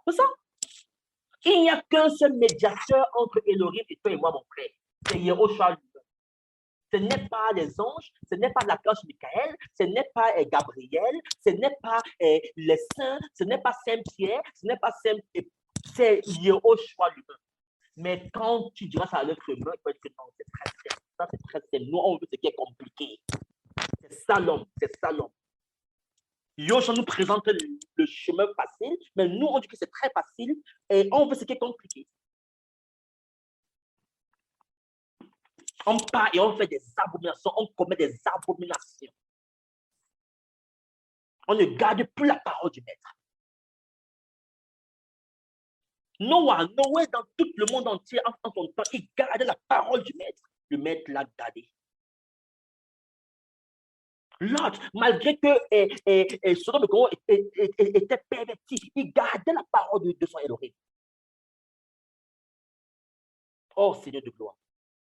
C'est ça? Il n'y a qu'un seul médiateur entre Elohim et toi et moi, mon frère. C'est Yehoshua lui-même. Ce n'est pas les anges, ce n'est pas l'archange Michael, ce n'est pas Gabriel, ce n'est pas les saints, ce n'est pas Saint-Pierre, ce n'est pas Saint... C'est Yehoshua lui-même. Mais quand tu diras ça à l'être humain, il faut dire que non, c'est très simple. Ça, c'est très simple. Nous, on veut ce qui est compliqué. C'est ça l'homme, c'est ça l'homme. Yoshua nous présente le chemin facile, mais nous, on dit que c'est très facile et on veut ce qui est compliqué. On part et on fait des abominations, on commet des abominations. On ne garde plus la parole du maître. Noé, dans tout le monde entier, en son temps, il gardait la parole du maître. Le maître l'a gardé. L'autre, malgré que Sodome et Gomorrhe était perverti, il gardait la parole de son Elohim. Oh Seigneur de gloire.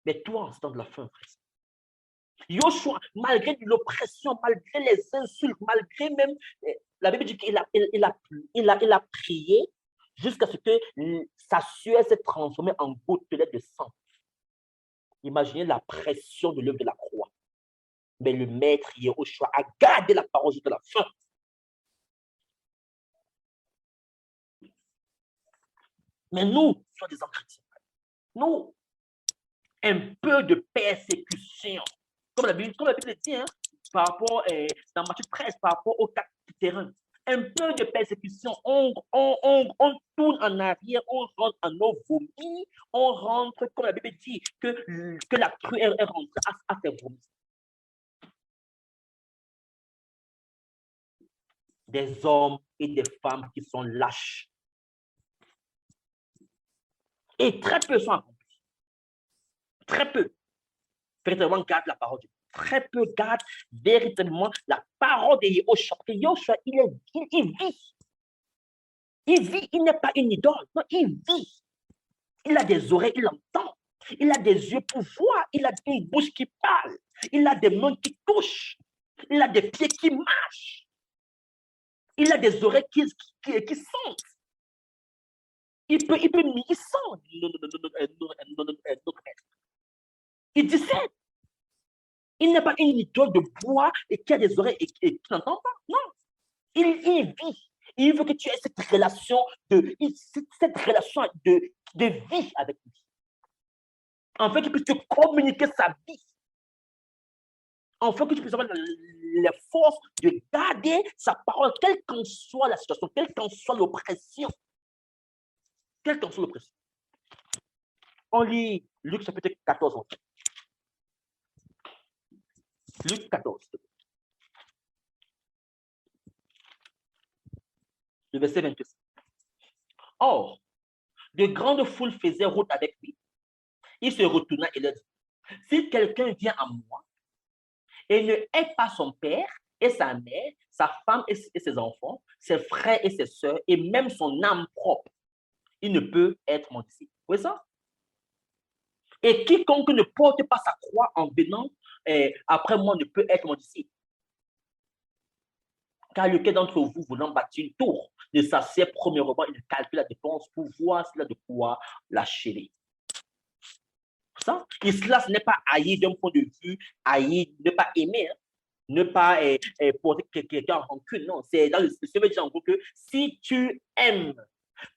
Mais toi, en ce temps de la fin, frère, Yoshua, malgré l'oppression, malgré les insultes, malgré même, la Bible dit qu'il a prié jusqu'à ce que sa sueur s'est transformée en gouttelettes de sang. Imaginez la pression de l'œuvre de la croix. Mais le maître Yehoshua a gardé la parole jusqu'à la fin. Mais nous, sommes des hommes chrétiens. Nous, un peu de persécution, comme la Bible dit, hein, par rapport, dans Matthieu 13, par rapport au cas du terrain. Un peu de persécution, on tourne en arrière, on rentre en nos vomis, on rentre, comme la Bible dit, que la crue est rentrée à ses vomis. Des hommes et des femmes qui sont lâches. Et très peu sont accomplis. Très peu. Véritablement gardent la parole de Dieu. Très peu gardent véritablement la parole de Yehoshua. Parce que Yehoshua, il vit. Il vit, il n'est pas une idole. Non, il vit. Il a des oreilles, il entend. Il a des yeux pour voir. Il a une bouche qui parle. Il a des mains qui touchent. Il a des pieds qui marchent. Il a des oreilles qui sentent. Il sent notre maître. Il discerne. Il n'est pas une idole de bois et qui a des oreilles et qui n'entend pas. Non. Il vit. Il veut que tu aies cette relation de vie avec lui. En fait, qu'il puisse te communiquer sa vie. En fait, que tu puisses avoir les forces de garder sa parole, quelle qu'en soit la situation, quelle qu'en soit l'oppression. Quelle qu'en soit l'oppression. On lit Luc chapitre 14. En fait. Luc 14. Le verset 26. Or, de grandes foules faisaient route avec lui. Il se retourna et leur dit, si quelqu'un vient à moi et ne hait pas son père et sa mère, sa femme et ses enfants, ses frères et ses sœurs, et même son âme propre, il ne peut être mon disciple. Vous voyez ça? Et quiconque ne porte pas sa croix en venant après moi ne peut être mon disciple. Car lequel d'entre vous, voulant bâtir une tour, ne s'assied premièrement et ne calcule la dépense pour voir s'il a de quoi l'achever. Ça, cela, ce n'est pas haïr d'un point de vue, haïr, ne pas aimer, hein, ne pas porter quelqu'un en rancune. Non, c'est dans le veut dire en gros que si tu aimes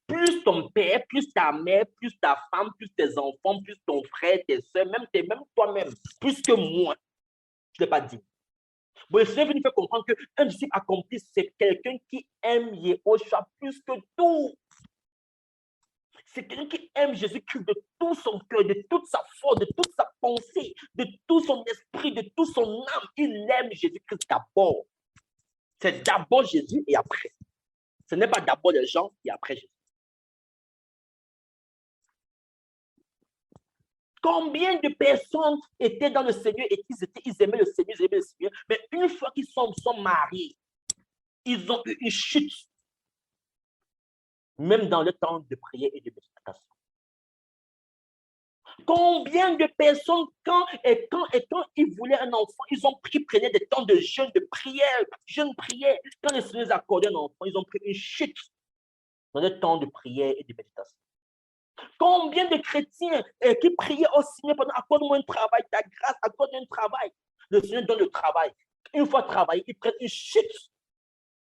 plus ton père, plus ta mère, plus ta femme, plus tes enfants, plus ton frère, tes soeurs, même toi-même, plus que moi, je ne l'ai pas dit. Bon, le Seigneur venu faire comprendre qu'un disciple accompli, c'est quelqu'un qui aime Yehoshua plus que tout. C'est quelqu'un qui aime Jésus-Christ de tout son cœur, de toute sa force, de toute sa pensée, de tout son esprit, de toute son âme. Il aime Jésus-Christ d'abord. C'est d'abord Jésus et après. Ce n'est pas d'abord les gens et après Jésus. Combien de personnes étaient dans le Seigneur et ils aimaient le Seigneur, mais une fois qu'ils sont mariés, ils ont eu une chute. Même dans le temps de prière et de méditation. Combien de personnes, quand ils voulaient un enfant, ils prenaient des temps de jeûne, de prière, Quand le Seigneur les accordait un enfant, ils ont pris une chute dans le temps de prière et de méditation. Combien de chrétiens qui priaient au Seigneur pendant accorde-moi un travail, ta grâce, accorde-moi un travail. Le Seigneur donne le travail. Une fois travaillé, ils prennent une chute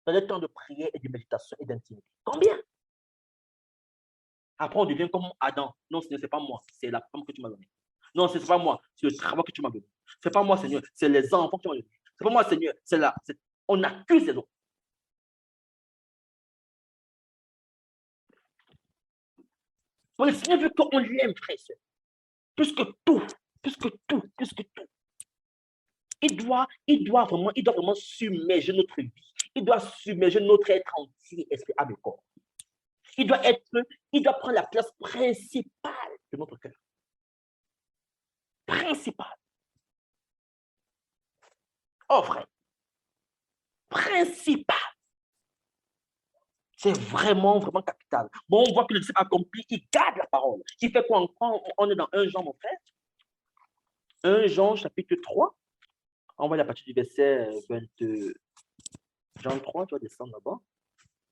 dans le temps de prière et de méditation et d'intimité. Combien? Après, on devient comme Adam. Non, Seigneur, ce n'est pas moi, c'est la femme que tu m'as donnée. Non, ce n'est pas moi, c'est le travail que tu m'as donné. Ce n'est pas moi, Seigneur, c'est les enfants que tu m'as donnés. Ce n'est pas moi, Seigneur, c'est là. On accuse les autres. Donc, le Seigneur veut qu'on l'aime, frère et soeur. Plus que tout. Il doit vraiment submerger notre vie. Il doit submerger notre être entier, esprit, âme et corps. Il doit prendre la place principale de notre cœur. Principale. Oh, frère. Principale. C'est vraiment capital. Bon, on voit que le disciple accompli, il garde la parole. Il fait quoi encore? On est dans 1 Jean, mon frère. 1 Jean, chapitre 3. On va aller à partir du verset 20. Jean 3, tu vas descendre là-bas.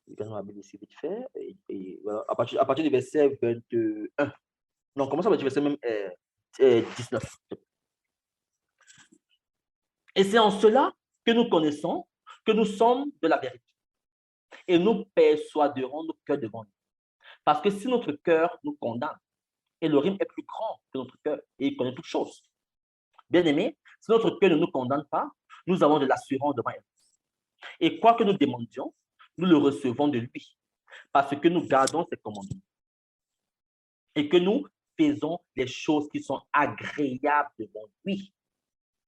Je vais ma Bible ici vite fait. Et voilà, à partir du verset 21. Non, commence à partir du verset même 19. Et c'est en cela que nous connaissons que nous sommes de la vérité. Et nous persuaderons nos cœurs devant lui. Parce que si notre cœur nous condamne, Elohim est plus grand que notre cœur et il connaît toutes choses. Bien aimé, si notre cœur ne nous condamne pas, nous avons de l'assurance devant elle. Et quoi que nous demandions, nous le recevons de lui, parce que nous gardons ses commandements. Et que nous faisons les choses qui sont agréables devant lui.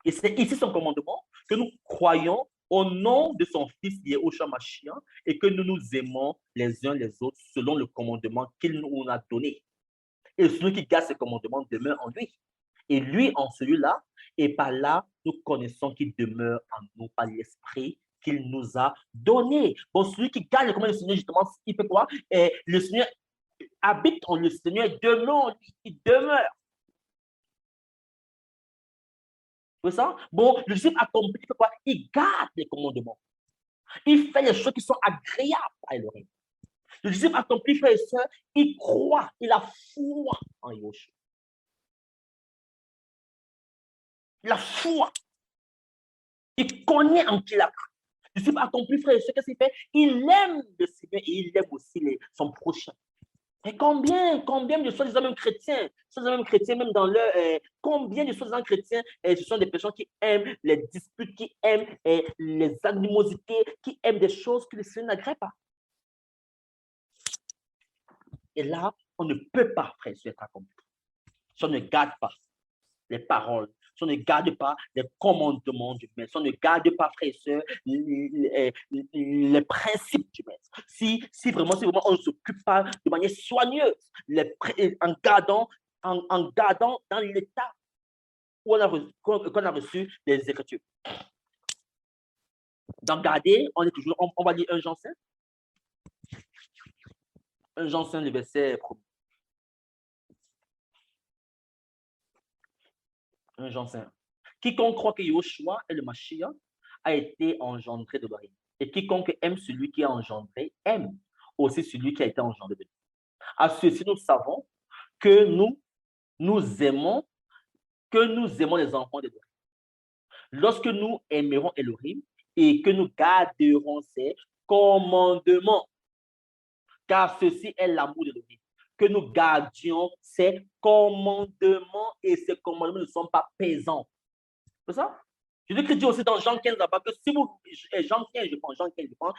Et c'est ici son commandement que nous croyons au nom de son Fils Yeshua Mashiach et que nous nous aimons les uns les autres selon le commandement qu'il nous a donné. Et celui qui garde ses commandements demeure en lui. Et lui en celui-là, et par là, nous connaissons qu'il demeure en nous par l'esprit qu'il nous a donné. Bon, celui qui garde les commandements du Seigneur, justement, il fait quoi? Et le Seigneur habite en lui, le Seigneur demeure en lui, il demeure. C'est ça? Bon, le disciple accompli, il fait quoi? Il garde les commandements. Il fait les choses qui sont agréables à Elohim. Le disciple accompli, frère et soeur, il croit, il a foi en Yoshua. La foi. Il connaît en qui il a cru. Le disciple accompli, frère et soeur, qu'est-ce qu'il fait? Il aime le Seigneur et il aime aussi son prochain. Et combien de soi-disant même chrétiens, même dans leur, combien de soi-disant chrétiens, ce sont des personnes qui aiment les disputes, qui aiment les animosités, qui aiment des choses que le Seigneur n'agrée pas. Et là, on ne peut pas, frère, être accompli. Si on ne garde pas les paroles, si on ne garde pas les commandements du maître, si on ne garde pas, frère et soeur, les principes du maître, si vraiment on ne s'occupe pas de manière soigneuse, en gardant dans l'état où qu'on a reçu les Écritures. Donc, garder, on est toujours, on va lire 1 Jean 5. 1 Jean 5, le verset 1er. 1 Jean 5. Quiconque croit que Yoshua est le Mashiach a été engendré de l'Orient. Et quiconque aime celui qui a engendré, aime aussi celui qui a été engendré de lui. À ceci, nous savons que nous aimons les enfants de Elohim. Lorsque nous aimerons Elohim et que nous garderons ses commandements, car ceci est l'amour d'Elohim, que nous gardions ses commandements et ces commandements ne sont pas pesants. C'est ça? Jésus-Christ dit aussi dans Jean 15 là-bas que si vous, Jean 15, je pense,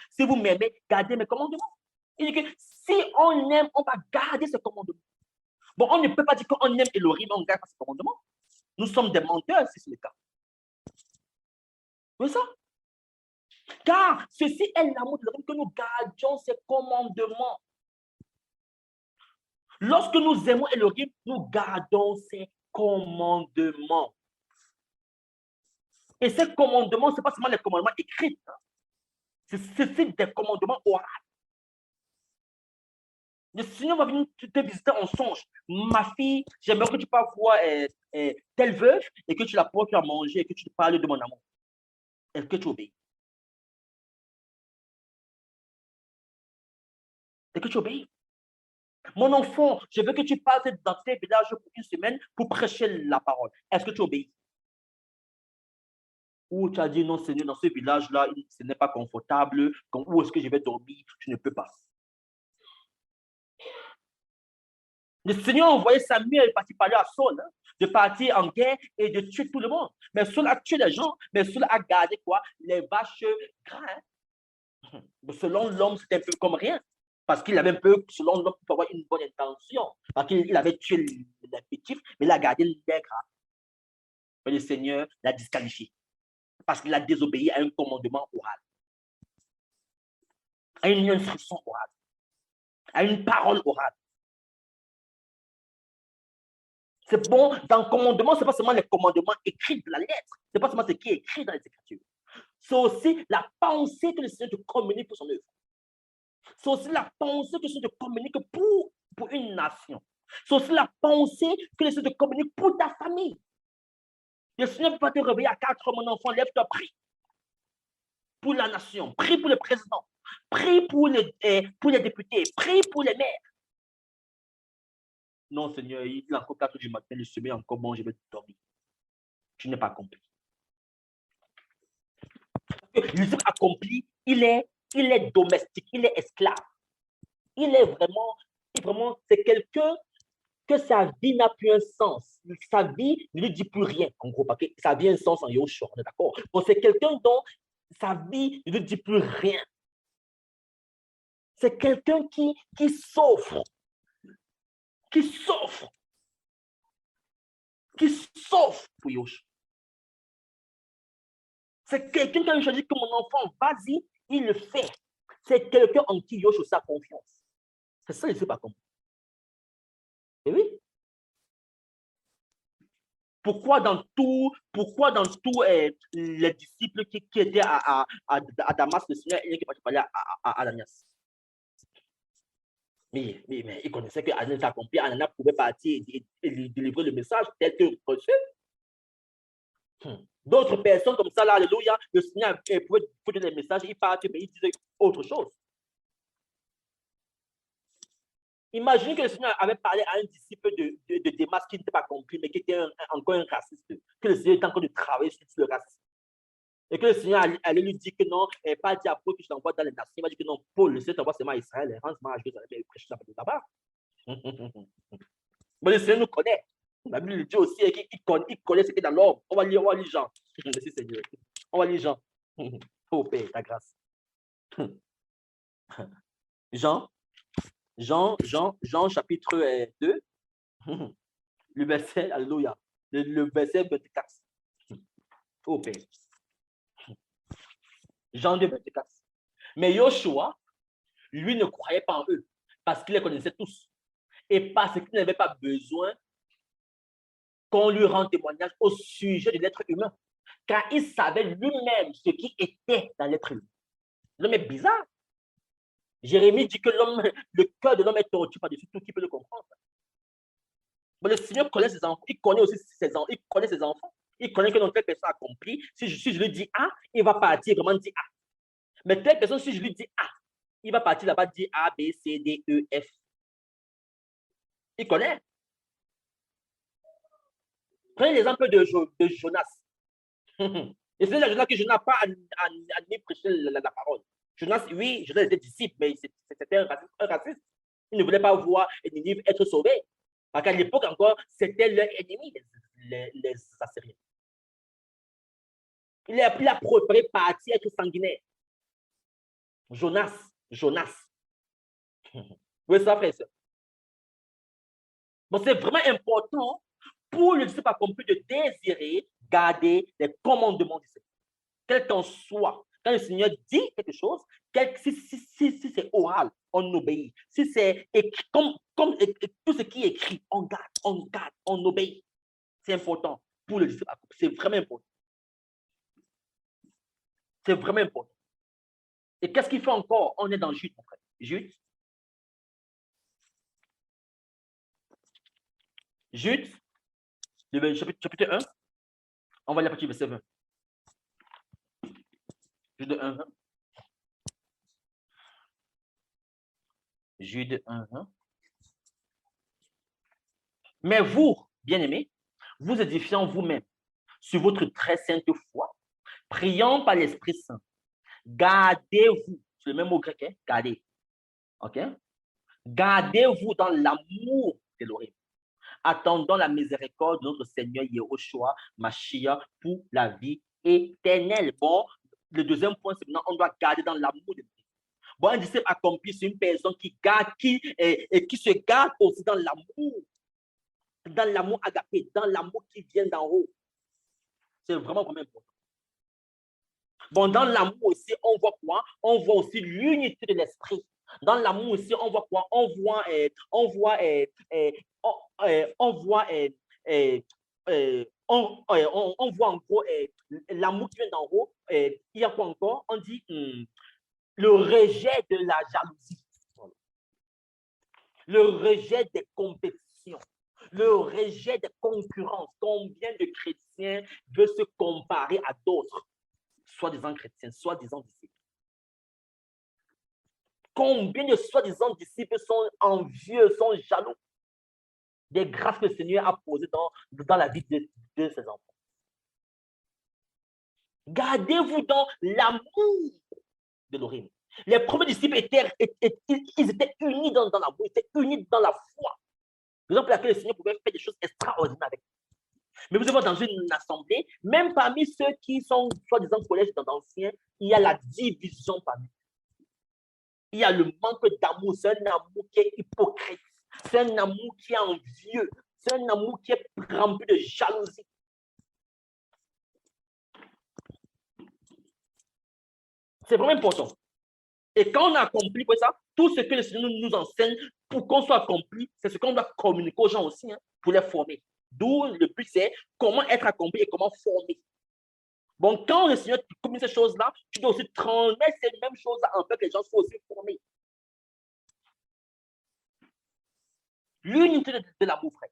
si vous m'aimez, gardez mes commandements. Il dit que si on aime, on va garder ses commandements. Bon, on ne peut pas dire qu'on aime Elohim, on garde ses commandements. Nous sommes des menteurs si c'est le cas. C'est ça? Car ceci est l'amour de l'Elohim, que nous gardions ses commandements. Lorsque nous aimons Elohim, nous gardons ses commandements. Et ces commandements, ce n'est pas seulement les commandements écrits. C'est des commandements oraux. Le Seigneur va venir te visiter en songe. Ma fille, j'aimerais que tu passes voir telle veuve et que tu la portes à manger et que tu parles de mon amour. Est-ce que tu obéis? Est-ce que tu obéis? Mon enfant, je veux que tu passes dans tes villages pour une semaine pour prêcher la parole. Est-ce que tu obéis? Ou tu as dit non, Seigneur, dans ce village-là, ce n'est pas confortable. Où est-ce que je vais dormir? Je ne peux pas. Le Seigneur a envoyé Samuel partir parler à Saul, hein, de partir en guerre et de tuer tout le monde. Mais Saul a tué les gens, mais Saul a gardé quoi? Les vaches grains. Selon l'homme, c'était un peu comme rien. Parce qu'il avait un peu, selon l'homme, il peut avoir une bonne intention. Parce qu'il avait tué les petits, mais il a gardé les gras. Mais le Seigneur l'a disqualifié. Parce qu'il a désobéi à un commandement oral. À une instruction orale. À une parole orale. C'est bon, dans le commandement, ce n'est pas seulement les commandements écrits de la lettre. Ce n'est pas seulement ce qui est écrit dans les Écritures. C'est aussi la pensée que le Seigneur te communique pour son œuvre. C'est aussi la pensée que le Seigneur te communique pour une nation. C'est aussi la pensée que le Seigneur te communique pour ta famille. Le Seigneur ne peut pas te réveiller à 4 heures, mon enfant, lève-toi, prie. Pour la nation, prie pour le président, prie pour les députés, prie pour les maires. Non, Seigneur, il est encore 4 heures du matin, le sommeil encore bon, je vais dormir. Tu n'es pas accompli. Le accompli, il est domestique, il est esclave. Il est vraiment, c'est quelqu'un que sa vie n'a plus un sens. Sa vie ne lui dit plus rien, en gros, parce que sa vie a un sens en Yoshua, on est d'accord? Donc, c'est quelqu'un dont sa vie ne lui dit plus rien. C'est quelqu'un qui souffre. Qui souffre pour Yoshua. C'est quelqu'un qui a choisi que mon enfant, vas-y, il le fait. C'est quelqu'un en qui Yoshua sa confiance. C'est ça, je ne sais pas comment. Et oui. Pourquoi dans tous les disciples qui étaient à Damas, le Seigneur il est parti parler à Ananias? Mais il connaissait que Ananias accompli, Ananias pouvait partir et lui délivrer le message tel que reçu. D'autres personnes comme ça, là, alléluia, le Seigneur pouvait donner des messages, il partait, mais il disait autre chose. Imagine que le Seigneur avait parlé à un disciple de Démas qui n'était pas compris, mais qui était encore un raciste, que le Seigneur était encore de travailler sur le racisme. Et que le Seigneur allait lui dire que non, pas dire à Paul que je t'envoie dans les nations, il va dire que non, Paul, le Seigneur t'envoie seulement à Israël, rentre-moi à Jérusalem et prêche ça là-bas. Mais le Seigneur nous connaît. La Bible dit aussi qu'il connaît ce qui est dans l'ordre. On va lire Jean. Merci Seigneur. On va lire Jean. Oh Père, ta grâce. Jean chapitre 2, le verset, alléluia, le verset 24. Oh Père. Jean 2, 24. Mais Yoshua, lui, ne croyait pas en eux, parce qu'il les connaissait tous. Et parce qu'il n'avait pas besoin qu'on lui rende témoignage au sujet de l'être humain, car il savait lui-même ce qui était dans l'être humain. L'homme est bizarre. Jérémie dit que le cœur de l'homme est tordu par-dessus tout, qui peut le comprendre. Mais le Seigneur connaît ses enfants, il connaît aussi ses enfants, il connaît ses enfants. Il connaît que notre personne a compris. Si je lui dis A, il va partir vraiment dire A. Mais telle personne, si je lui dis A, il va partir là-bas dire A, B, C, D, E, F. Il connaît. Prenez l'exemple de Jonas. Et c'est Jonas que je n'ai pas admis prêcher la parole. Jonas, oui, Jonas était disciple, mais c'était un raciste. Il ne voulait pas voir Ninive être sauvé. Parce qu'à l'époque encore, c'était leur ennemi, les Assyriens. Il a préparé partir être sanguinaire. Jonas. Oui, ça, frère. Bon, c'est vraiment important pour le disciple accompli de désirer garder les commandements du Seigneur. Quel qu'en soit, quand le Seigneur dit quelque chose, si c'est oral, on obéit. Si c'est écrit, comme tout ce qui est écrit, on garde, on obéit. C'est important pour le disciple accompli. C'est vraiment important. C'est vraiment important. Et qu'est-ce qu'il fait encore? On est dans Jude, mon frère. Jude. Jude, le chapitre 1, on va lire à partir du verset 20. Jude 1, 20. Jude 1, 20. Mais vous, bien-aimés, vous édifiant vous-même sur votre très sainte foi, priant par l'Esprit Saint, gardez-vous, c'est le même mot grec, hein, gardez, ok? Gardez-vous dans l'amour de l'Orime, attendant la miséricorde de notre Seigneur Yehoshua Mashiach pour la vie éternelle. Bon, le deuxième point, c'est maintenant, on doit garder dans l'amour de l'Orime. Bon, un disciple accompli, c'est une personne qui garde, qui se garde aussi dans l'amour agapé, dans l'amour qui vient d'en haut. C'est vraiment, vraiment important. Bon, dans l'amour aussi, on voit quoi? On voit aussi l'unité de l'esprit. Dans l'amour aussi, on voit quoi? On voit en gros l'amour qui vient d'en haut. Il y a quoi encore? On dit le rejet de la jalousie, le rejet des compétitions, le rejet des concurrences. Combien de chrétiens veulent se comparer à d'autres, soi-disant chrétiens, soi-disant disciples? Combien de soi-disant disciples sont envieux, sont jaloux des grâces que le Seigneur a posées dans la vie de ses enfants? Gardez-vous dans l'amour de l'Orime. Les premiers disciples étaient unis dans l'amour, ils étaient unis dans la foi. Par exemple, laquelle le Seigneur pouvait faire des choses extraordinaires avec eux. Mais vous savez, dans une assemblée, même parmi ceux qui sont soi-disant collèges d'anciens, il y a la division parmi eux. Il y a le manque d'amour, c'est un amour qui est hypocrite, c'est un amour qui est envieux, c'est un amour qui est rempli de jalousie. C'est vraiment important. Et quand on a accompli pour ça, tout ce que le Seigneur nous enseigne pour qu'on soit accompli, c'est ce qu'on doit communiquer aux gens aussi, hein, pour les former. D'où le but, c'est comment être accompli et comment former. Bon, quand le Seigneur te communique ces choses-là, tu dois aussi transmettre ces mêmes choses-là en fait que les gens soient aussi formés. L'unité de l'amour, frère.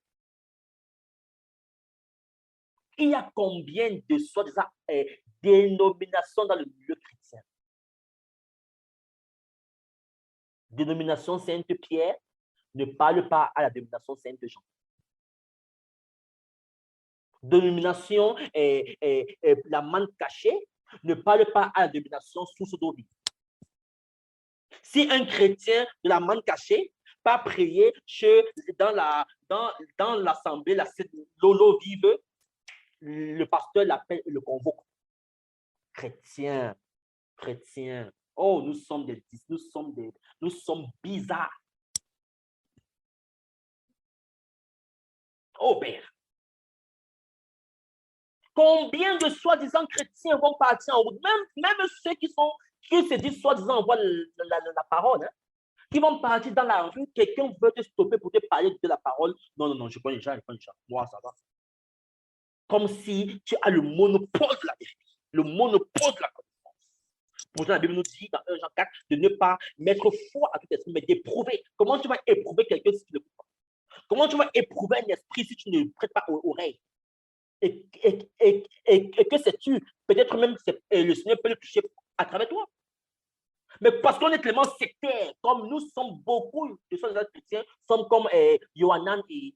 Il y a combien de soi-disant dénominations dans le milieu chrétien? Dénomination Sainte-Pierre ne parle pas à la dénomination Sainte-Jean. Dénomination la manne cachée ne parle pas à la dénomination source d'eau vive. Si un chrétien de la manne cachée pas prier dans l'assemblée, l'eau vive, le pasteur l'appelle et le convoque. Chrétien. Oh, nous sommes bizarres. Oh, Père. Combien de soi-disant chrétiens vont partir en route? Même ceux qui se disent soi-disant envoient la parole, hein, qui vont partir dans la rue, quelqu'un veut te stopper pour te parler de la parole. Non, je connais déjà. Moi, ça va. Comme si tu as le monopole de la vérité, le monopole de la connaissance. Pourtant, la Bible nous dit dans 1 Jean 4 de ne pas mettre foi à tout esprit, mais d'éprouver. Comment tu vas éprouver quelqu'un si tu ne l'écoutes pas? Comment tu vas éprouver un esprit si tu ne prêtes pas oreille? Et que sais-tu? Peut-être même le Seigneur peut le toucher à travers toi. Mais parce qu'on est tellement sectaire, comme nous sommes beaucoup de soi-disant chrétiens, sommes comme Yohanan et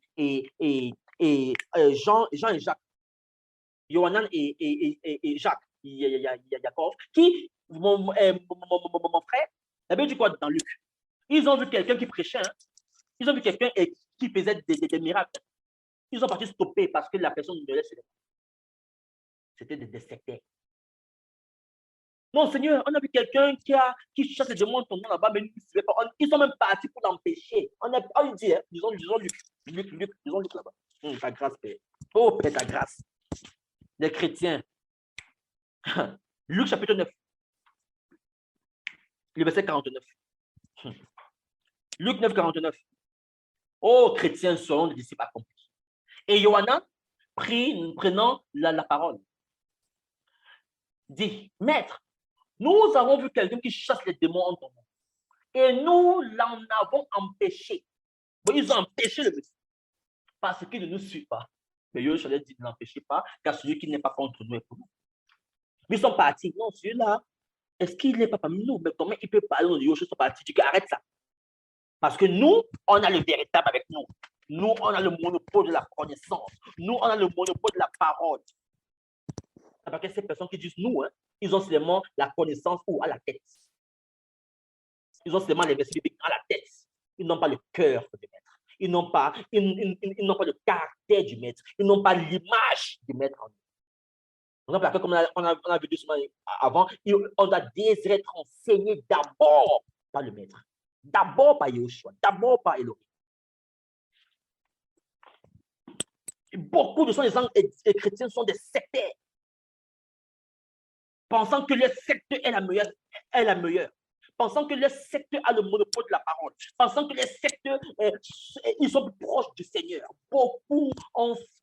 Jean et Jacques. Yohanan et Jacques, Jacob, qui, mon frère, la Bible dit quoi dans Luc? Ils ont vu quelqu'un qui prêchait, hein? Ils ont vu quelqu'un qui faisait des miracles. Ils ont parti stopper parce que la personne ne laissait pas. C'était des sectaires. Non, Seigneur, on a vu quelqu'un qui chasse les démons ton nom là-bas, mais ils sont même partis pour l'empêcher. On dit, hein, disons Luc là-bas. Ta grâce, Père. Oh, Père, ta grâce. Les chrétiens. Luc chapitre 9. Le verset 49. Luc 9, 49. Oh, chrétiens, seront des disciples accomplis. Et Yohanan, prenant la parole, dit, Maître, nous avons vu quelqu'un qui chasse les démons en ton nom. Et nous l'en avons empêché. Bon, ils ont empêché le monsieur. parce qu'il ne nous suit pas. Mais Yahushua leur dit, n'empêchez pas, car celui qui n'est pas contre nous est pour nous. Ils sont partis. Non, celui-là, est-ce qu'il n'est pas parmi nous? Mais comment il peut parler de Yahushua sont partis? Tu dis, arrête ça. Parce que nous, on a le véritable avec nous. Nous, on a le monopole de la connaissance. Nous, on a le monopole de la parole. Parce que ces personnes qui disent nous, hein, ils ont seulement la connaissance ou à la tête. Ils ont seulement les versets bibliques à la tête. Ils n'ont pas le cœur du maître. Ils n'ont pas le caractère du maître. Ils n'ont pas l'image du maître en eux. Par exemple, comme on a vu doucement avant, on doit désirer être enseigné d'abord par le maître. D'abord par Yahushua. D'abord par Elohim. Beaucoup de gens, les chrétiens sont des sectaires. Pensant que le secte est la meilleure. Pensant que le secte a le monopole de la parole. Pensant que les sectes, ils sont plus proches du Seigneur. Beaucoup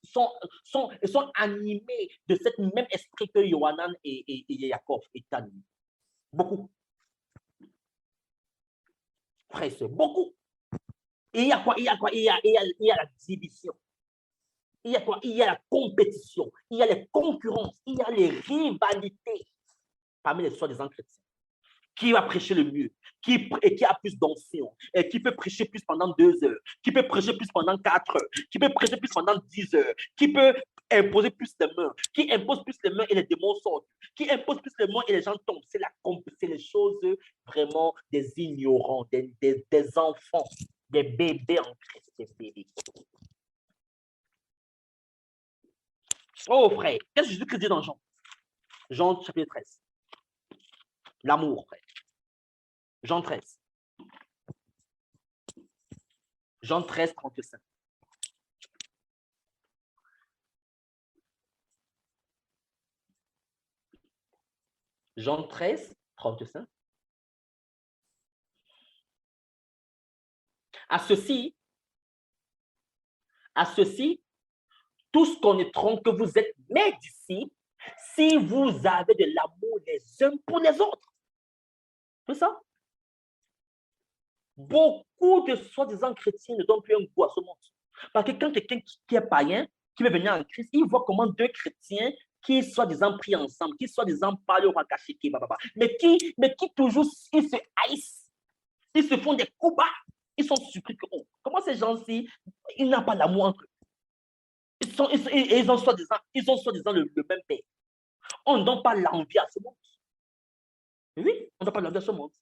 sont animés de cet même esprit que Yohanan et Jacob étaient animés. Beaucoup. Frère, beaucoup. Et il y a quoi? Il y a la division. Il y a quoi? Il y a la compétition. Il y a les concurrences. Il y a les rivalités parmi les soi-disant chrétiens. Qui va prêcher le mieux, qui a plus d'onction, qui peut prêcher plus pendant 2 heures, qui peut prêcher plus pendant 4 heures, qui peut prêcher plus pendant 10 heures, qui peut imposer plus les mains, qui impose plus les mains et les démons sortent, qui impose plus les mains et les gens tombent. C'est les choses vraiment des ignorants, des enfants, des bébés en Christ, des bébés. Oh frère, qu'est-ce que Jésus-Christ dit dans Jean? Jean chapitre 13. L'amour, frère. Jean 13. Jean 13, 35. Jean 13, 35. À ceci, tous connaîtront que vous êtes mes disciples si vous avez de l'amour les uns pour les autres. C'est ça? Beaucoup de soi-disant chrétiens ne donnent plus un goût à ce monde. Parce que quand quelqu'un qui est païen, qui veut venir en Christ, il voit comment 2 chrétiens qui soi-disant prient ensemble, qui soi-disant parlent au rakashiki, mais qui toujours, ils se haïssent, ils se font des coups bas, ils sont surpris que, oh, comment ces gens-ci, ils n'ont pas l'amour entre eux. Ils ont soi-disant le même père. On ne donne pas l'envie à ce monde. Oui, on ne donne pas l'envie à ce monde.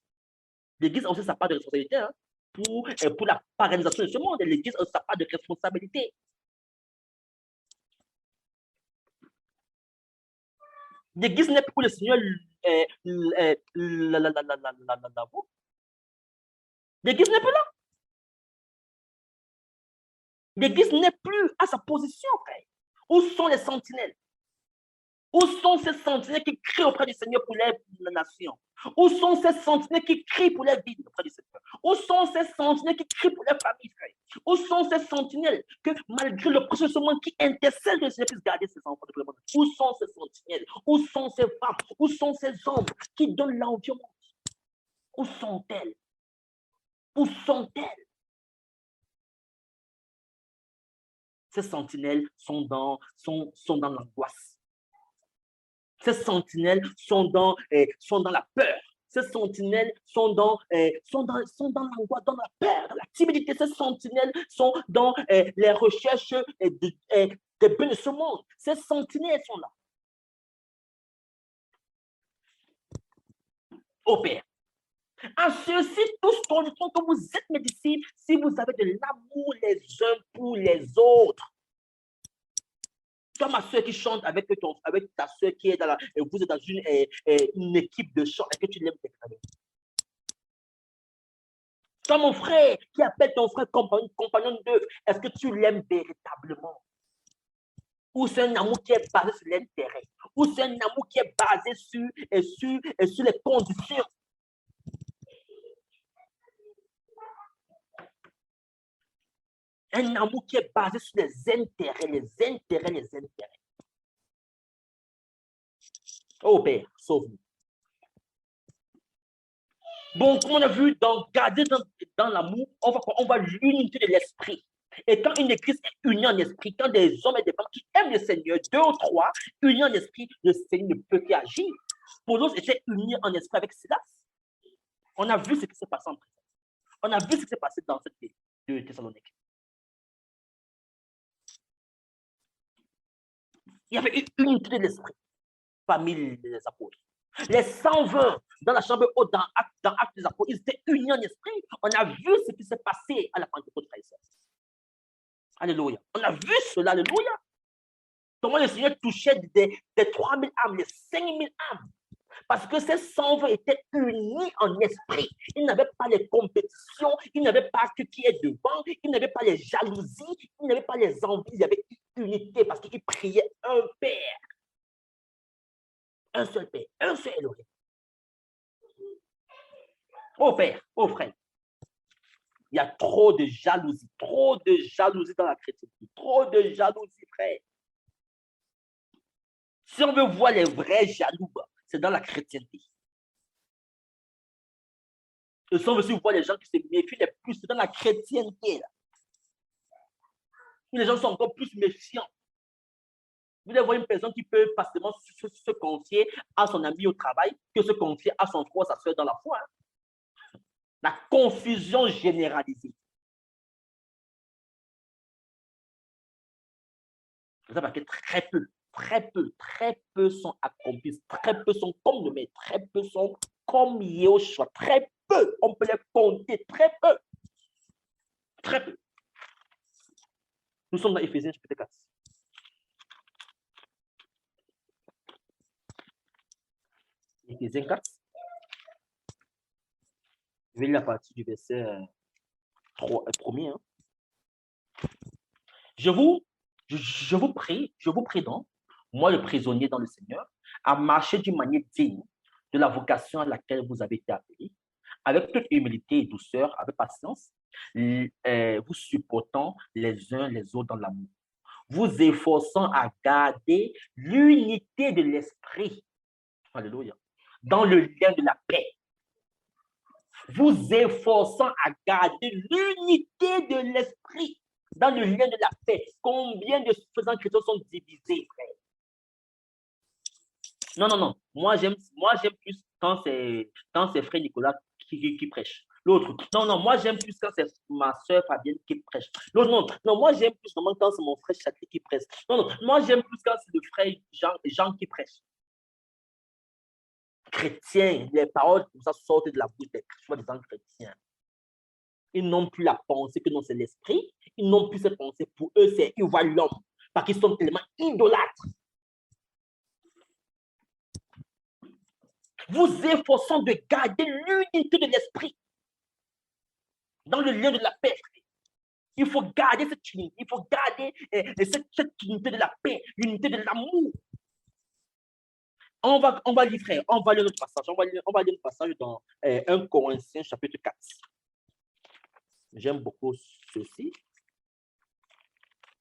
L'Église a aussi sa part de responsabilité, hein, pour la paganisation de ce monde. L'Église a aussi sa part de responsabilité. L'Église n'est plus pour le Seigneur l'Église n'est plus là. L'Église n'est plus à sa position, frère. Où sont les sentinelles? Où sont ces sentinelles qui crient auprès du Seigneur pour la nation? Où sont ces sentinelles qui crient pour les vies auprès du Seigneur? Où sont ces sentinelles qui crient pour les familles, frère? Où sont ces sentinelles que, malgré le processus qui intercède, le Seigneur puisse garder ses enfants de monde? Où sont ces sentinelles? Où sont ces femmes? Où sont ces hommes qui donnent l'envie au monde? Où sont-elles? Où sont-elles? Ces sentinelles sont dans l'angoisse. Ces sentinelles sont dans la peur. Ces sentinelles sont dans l'angoisse, dans la peur, dans la timidité. Ces sentinelles sont dans les recherches des biens de ce monde. Ces sentinelles sont là. Ô Père, en ceci, tous connaîtront que vous êtes mes disciples si vous avez de l'amour les uns pour les autres. Toi, ma soeur qui chante avec ta soeur qui est dans vous êtes dans une équipe de chant, est-ce que tu l'aimes déclarer? Toi, mon frère qui appelle ton frère compagnon d'œuvre, est-ce que tu l'aimes véritablement? Ou c'est un amour qui est basé sur l'intérêt? Ou c'est un amour qui est basé sur les conditions? Un amour qui est basé sur les intérêts. Oh Père, sauve-nous. Bon, comme on a vu, garder dans l'amour, on va l'unité de l'esprit. Et quand une église est unie en esprit, quand des hommes et des femmes qui aiment le Seigneur, 2 ou 3, unis en esprit, le Seigneur ne peut qu'agir. Paulos était uni en esprit avec Silas. On a vu ce qui s'est passé en prison. On a vu ce qui s'est passé dans cette ville de Thessalonique. Il y avait une unité de l'esprit parmi les apôtres. Les 120 dans la chambre haute, dans Actes des Apôtres, ils étaient unis en esprit. On a vu ce qui s'est passé à la Pentecôte, frères et sœurs. Alléluia. On a vu cela, alléluia. Comment le Seigneur touchait des 3000 âmes, les 5000 âmes. Parce que ces 120 étaient unis en esprit. Ils n'avaient pas les compétitions, ils n'avaient pas que qui est devant, ils n'avaient pas les jalousies, ils n'avaient pas les envies, il y avait unité parce qu'ils priaient un Père. Un seul Père, un seul Elohim. Oh Père, oh frère, il y a trop de jalousie dans la chrétienté, trop de jalousie, frère. Si on veut voir les vrais jaloux, c'est dans la chrétienté. Et si on veut aussi voir les gens qui se méfient les plus, c'est dans la chrétienté. Là. Les gens sont encore plus méfiants. Vous allez voir une personne qui peut facilement se confier à son ami au travail que se confier à son frère, sa soeur dans la foi. Hein. La confusion généralisée. C'est ça parce que très peu sont accomplis, très peu sont comme le maître, très peu sont comme Yehoshua, très peu, on peut les compter, très peu. Très peu. Nous sommes dans Éphésiens chapitre 4. Éphésiens 4. Je vais lire la partie du verset 1er. Hein. Je vous prie donc, moi le prisonnier dans le Seigneur, à marcher d'une manière digne de la vocation à laquelle vous avez été appelés, avec toute humilité et douceur, avec patience, vous supportant les uns les autres dans l'amour, vous efforçant à garder l'unité de l'esprit, alléluia, dans le lien de la paix. Vous efforçant à garder l'unité de l'esprit dans le lien de la paix. Combien de faisants chrétiens sont divisés, frère? Non. Moi, j'aime plus quand c'est frère Nicolas qui prêche. L'autre, non, moi, j'aime plus quand c'est ma soeur Fabienne qui prêche. L'autre, non, moi, j'aime plus quand c'est mon frère Châtelier qui prêche. Non, moi, j'aime plus quand c'est le frère Jean qui prêche. Chrétiens, les paroles comme ça sortent de la bouche des gens chrétiens. Ils n'ont plus la pensée que non, c'est l'esprit. Ils n'ont plus cette pensée. Pour eux, c'est ils voient l'homme. Parce qu'ils sont tellement idolâtres. Vous efforçant de garder l'unité de l'esprit dans le lien de la paix. Il faut garder cette unité. Il faut garder cette unité de la paix, l'unité de l'amour. On va lire, frère, on va lire notre passage. On va lire notre passage dans 1 Corinthiens chapitre 4. J'aime beaucoup ceci.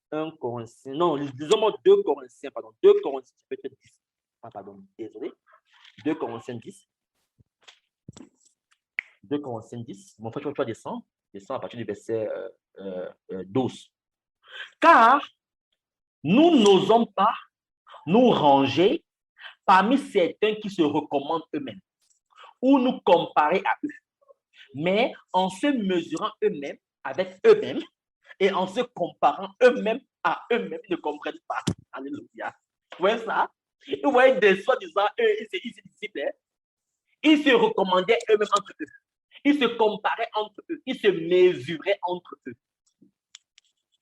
1 Corinthiens, non, disons 2 Corinthiens, pardon. 2 Corinthiens chapitre 10. Ah, pardon, désolé. 2 Corinthiens 10. 2 Corinthiens 10. Mon frère, tu vas descendre. Descends à partir du verset 12. Car nous n'osons pas nous ranger parmi certains qui se recommandent eux-mêmes ou nous comparer à eux, mais en se mesurant eux-mêmes avec eux-mêmes et en se comparant eux-mêmes à eux-mêmes, ils ne comprennent pas. Alléluia. Vous voyez ça? Vous voyez des soi-disant, ils se disciples, ils se recommandaient eux-mêmes entre eux. Ils se comparaient entre eux. Ils se mesuraient entre eux.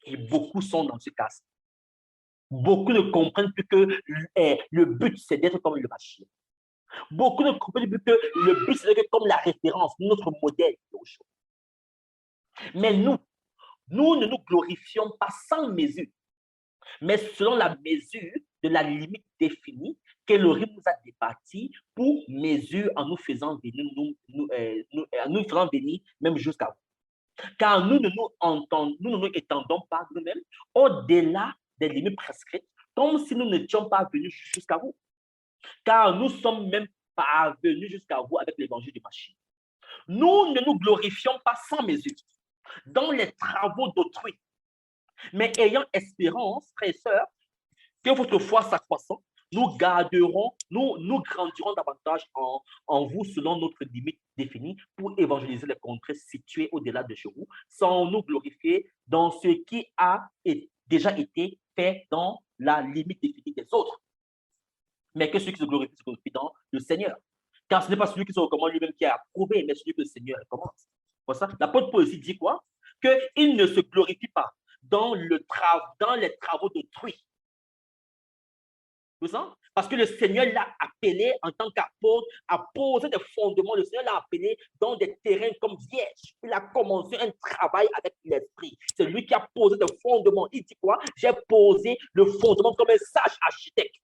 Et beaucoup sont dans ce cas. Beaucoup ne comprennent plus que le but, c'est d'être comme le Machia. Beaucoup ne comprennent plus que le but, c'est d'être comme la référence, notre modèle. Mais nous ne nous glorifions pas sans mesure, mais selon la mesure de la limite définie qu'Elohim nous a départie pour mesure en nous faisant venir, nous faisant venir même jusqu'à vous. Car nous ne nous étendons pas nous-mêmes au-delà des limites prescrites, comme si nous n'étions pas venus jusqu'à vous. Car nous sommes même parvenus jusqu'à vous avec l'évangile du Machia. Nous ne nous glorifions pas sans mesure dans les travaux d'autrui, Mais ayant espérance, frères et sœurs, que votre foi s'accroissant, nous garderons, nous grandirons davantage en vous selon notre limite définie pour évangéliser les contrées situées au-delà de chez vous, sans nous glorifier dans ce qui a déjà été fait dans la limite définie des autres. Mais que celui qui se glorifie dans le Seigneur. Car ce n'est pas celui qui se recommande lui-même qui a approuvé, mais celui que le Seigneur recommande. Pour ça, l'apôtre Paul aussi dit quoi? Qu'il ne se glorifie pas dans les travaux d'autrui. Parce que le Seigneur l'a appelé en tant qu'apôtre à poser des fondements. Le Seigneur l'a appelé dans des terrains comme vierge. Il a commencé un travail avec l'esprit. C'est lui qui a posé des fondements. Il dit quoi? J'ai posé le fondement comme un sage architecte.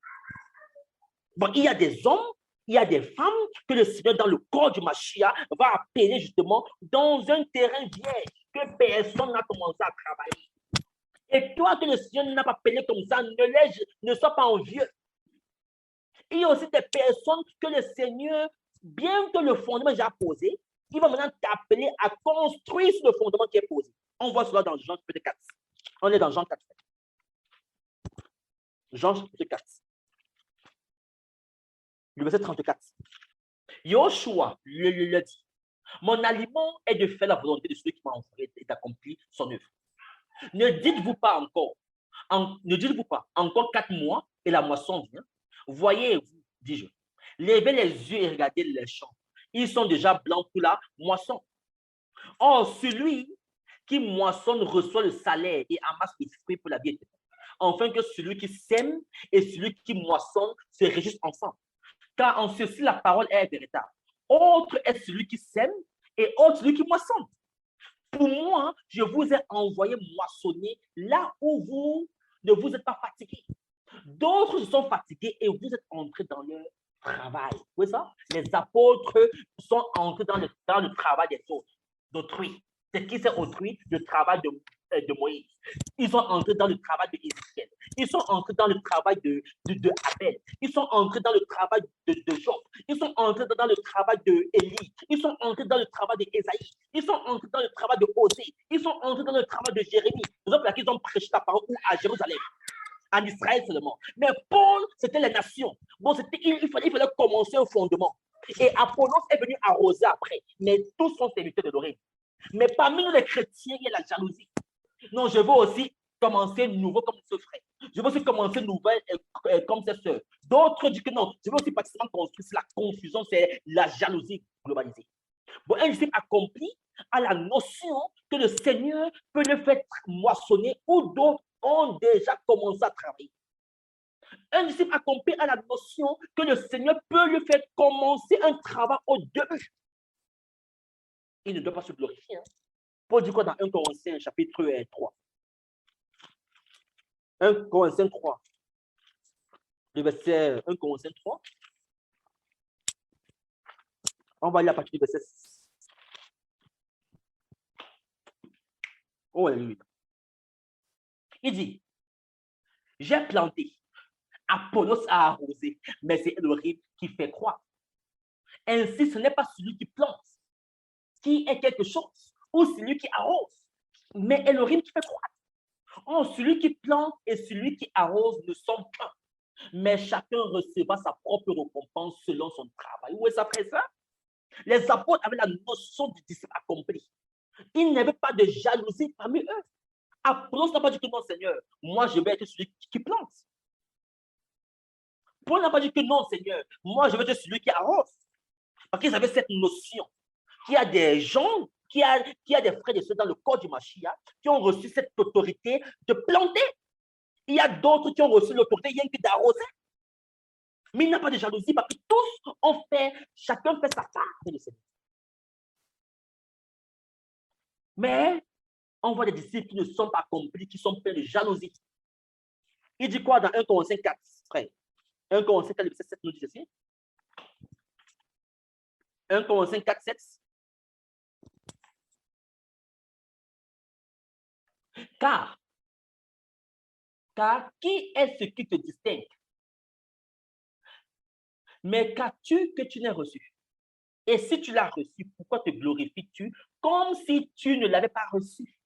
Bon, il y a des hommes, il y a des femmes que le Seigneur, dans le corps du Mashiach, va appeler justement dans un terrain vierge que personne n'a commencé à travailler. Et toi, que le Seigneur n'a pas appelé comme ça, ne sois pas envieux. Il y a aussi des personnes que le Seigneur, bien que le fondement est déjà posé, il va maintenant t'appeler à construire sur le fondement qui est posé. On voit cela dans Jean chapitre 4. On est dans Jean 4. Jean chapitre 4. Le verset 34. Yoshua le dit. Mon aliment est de faire la volonté de celui qui m'a envoyé et d'accomplir son œuvre. Ne dites-vous pas encore, encore 4 mois et la moisson vient. Voyez-vous, dis-je, levez les yeux et regardez les champs. Ils sont déjà blancs pour la moisson. Or, celui qui moissonne reçoit le salaire et amasse le fruit pour la vie éternelle. Enfin que celui qui sème et celui qui moissonne se réjouissent ensemble. Car en ceci, la parole est véritable. Autre est celui qui sème et autre celui qui moissonne. Pour moi, je vous ai envoyé moissonner là où vous ne vous êtes pas fatigués. D'autres se sont fatigués et vous êtes entrés dans leur travail. Vous voyez ça? Les apôtres sont entrés dans le travail des autres, d'autrui. C'est qui c'est autrui? Le travail de Moïse. Ils sont entrés dans le travail de Ézéchiel. Ils sont entrés dans le travail de Abel. Ils sont entrés dans le travail de Job. Ils sont entrés dans le travail de Élie. Ils sont entrés dans le travail d'Ésaïe. Ils sont entrés dans le travail de Osée. Ils sont entrés dans le travail de Jérémie. Par exemple, ils ont prêché la parole à Jérusalem, en Israël seulement. Mais Paul, c'était les nations. Bon, il fallait commencer un fondement. Et Apollos est venu arroser après. Mais tous sont serviteurs de l'oreille. Mais parmi nous, les chrétiens, il y a la jalousie. Non, je veux aussi commencer nouveau comme ce frère. Je veux aussi commencer nouvelle comme cette sœur. D'autres disent que non, je veux aussi participer en construire. C'est la confusion, c'est la jalousie globalisée. Bon, un disciple accompli a la notion que le Seigneur peut le faire moissonner ou d'autres ont déjà commencé à travailler. Un disciple accompli a la notion que le Seigneur peut lui faire commencer un travail au début. Il ne doit pas se glorifier. Hein. Paul dit quoi dans 1 Corinthiens chapitre 3? 1 Corinthiens 3. Le verset 1 Corinthiens 3. On va aller à partir du verset 6. Oh, alléluia. Il dit, j'ai planté, Apollos a arrosé, mais c'est Elohim qui fait croître. Ainsi, ce n'est pas celui qui plante qui est quelque chose, ou celui qui arrose, mais Elohim qui fait croître. Oh, celui qui plante et celui qui arrose ne sont qu'un, mais chacun recevra sa propre récompense selon son travail. Où est ça, frère? Ça? Les apôtres avaient la notion du disciple accompli. Il n'y avait pas de jalousie parmi eux. Apollos n'a pas dit que non, Seigneur, moi je vais être celui qui plante. Paul n'a pas dit que non, Seigneur, moi je vais être celui qui arrose. Parce qu'ils avaient cette notion qu'il y a des gens, qu'il y a des frères et sœurs dans le corps du Mashiach qui ont reçu cette autorité de planter. Il y a d'autres qui ont reçu l'autorité rien que d'arroser. Mais il n'y a pas de jalousie parce que tous ont fait, chacun fait sa part de le Seigneur. Mais on voit des disciples qui ne sont pas accomplis, qui sont pleins de jalousie. Il dit quoi dans 1 Corinthiens 4, frère? 1 Corinthiens 4, le verset 7 nous dit ceci. 1 Corinthiens 4, 7. Car qui est ce qui te distingue? Mais qu'as-tu que tu n'aies reçu? Et si tu l'as reçu, pourquoi te glorifies-tu comme si tu ne l'avais pas reçu?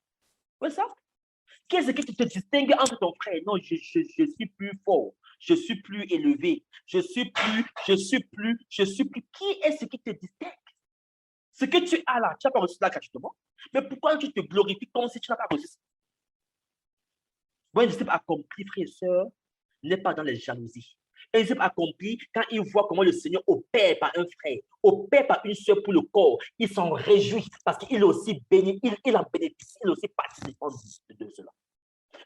C'est ça? Qu'est-ce qui te distingue entre ton frère? Non, je suis plus fort, je suis plus élevé, je suis plus. Qui est ce qui te distingue? Ce que tu as là, tu n'as pas reçu ça gratuitement. Mais pourquoi tu te glorifies comme si tu n'as pas reçu ça? Bon, un disciple accompli, frère et sœur, n'est pas dans les jalousies. Un disciple accompli, quand il voit comment le Seigneur opère par un frère, opère par une sœur pour le corps, il s'en réjouit parce qu'il est aussi béni, il en bénéficie, il est aussi participant de cela.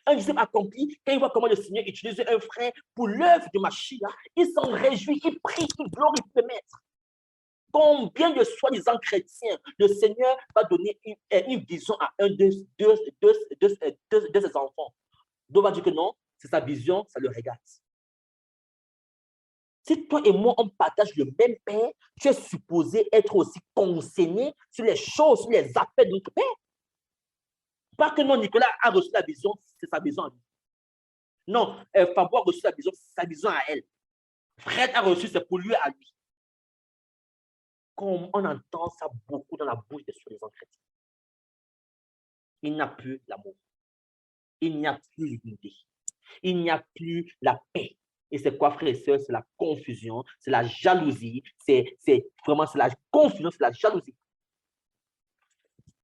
Un disciple accompli, quand il voit comment le Seigneur utilise un frère pour l'œuvre de Mashiach, il s'en réjouit, il prie, il glorifie le Maître. Combien de soi-disant chrétiens le Seigneur va donner une vision à un de ses enfants? Donc, on va dire que non, c'est sa vision, ça le regarde. Si toi et moi, on partage le même Père, tu es supposé être aussi concerné sur les choses, sur les affaires de notre Père. Pas que non, Nicolas a reçu la vision, c'est sa vision à lui. Non, Fabo a reçu la vision, c'est sa vision à elle. Fred a reçu, c'est pour lui à lui. Comme on entend ça beaucoup dans la bouche des soi-disant chrétiens. Il n'y a plus l'amour. Il n'y a plus l'unité. Il n'y a plus la paix. Et c'est quoi, frères et sœurs? C'est la confusion, c'est la jalousie, c'est vraiment la confusion, c'est la jalousie.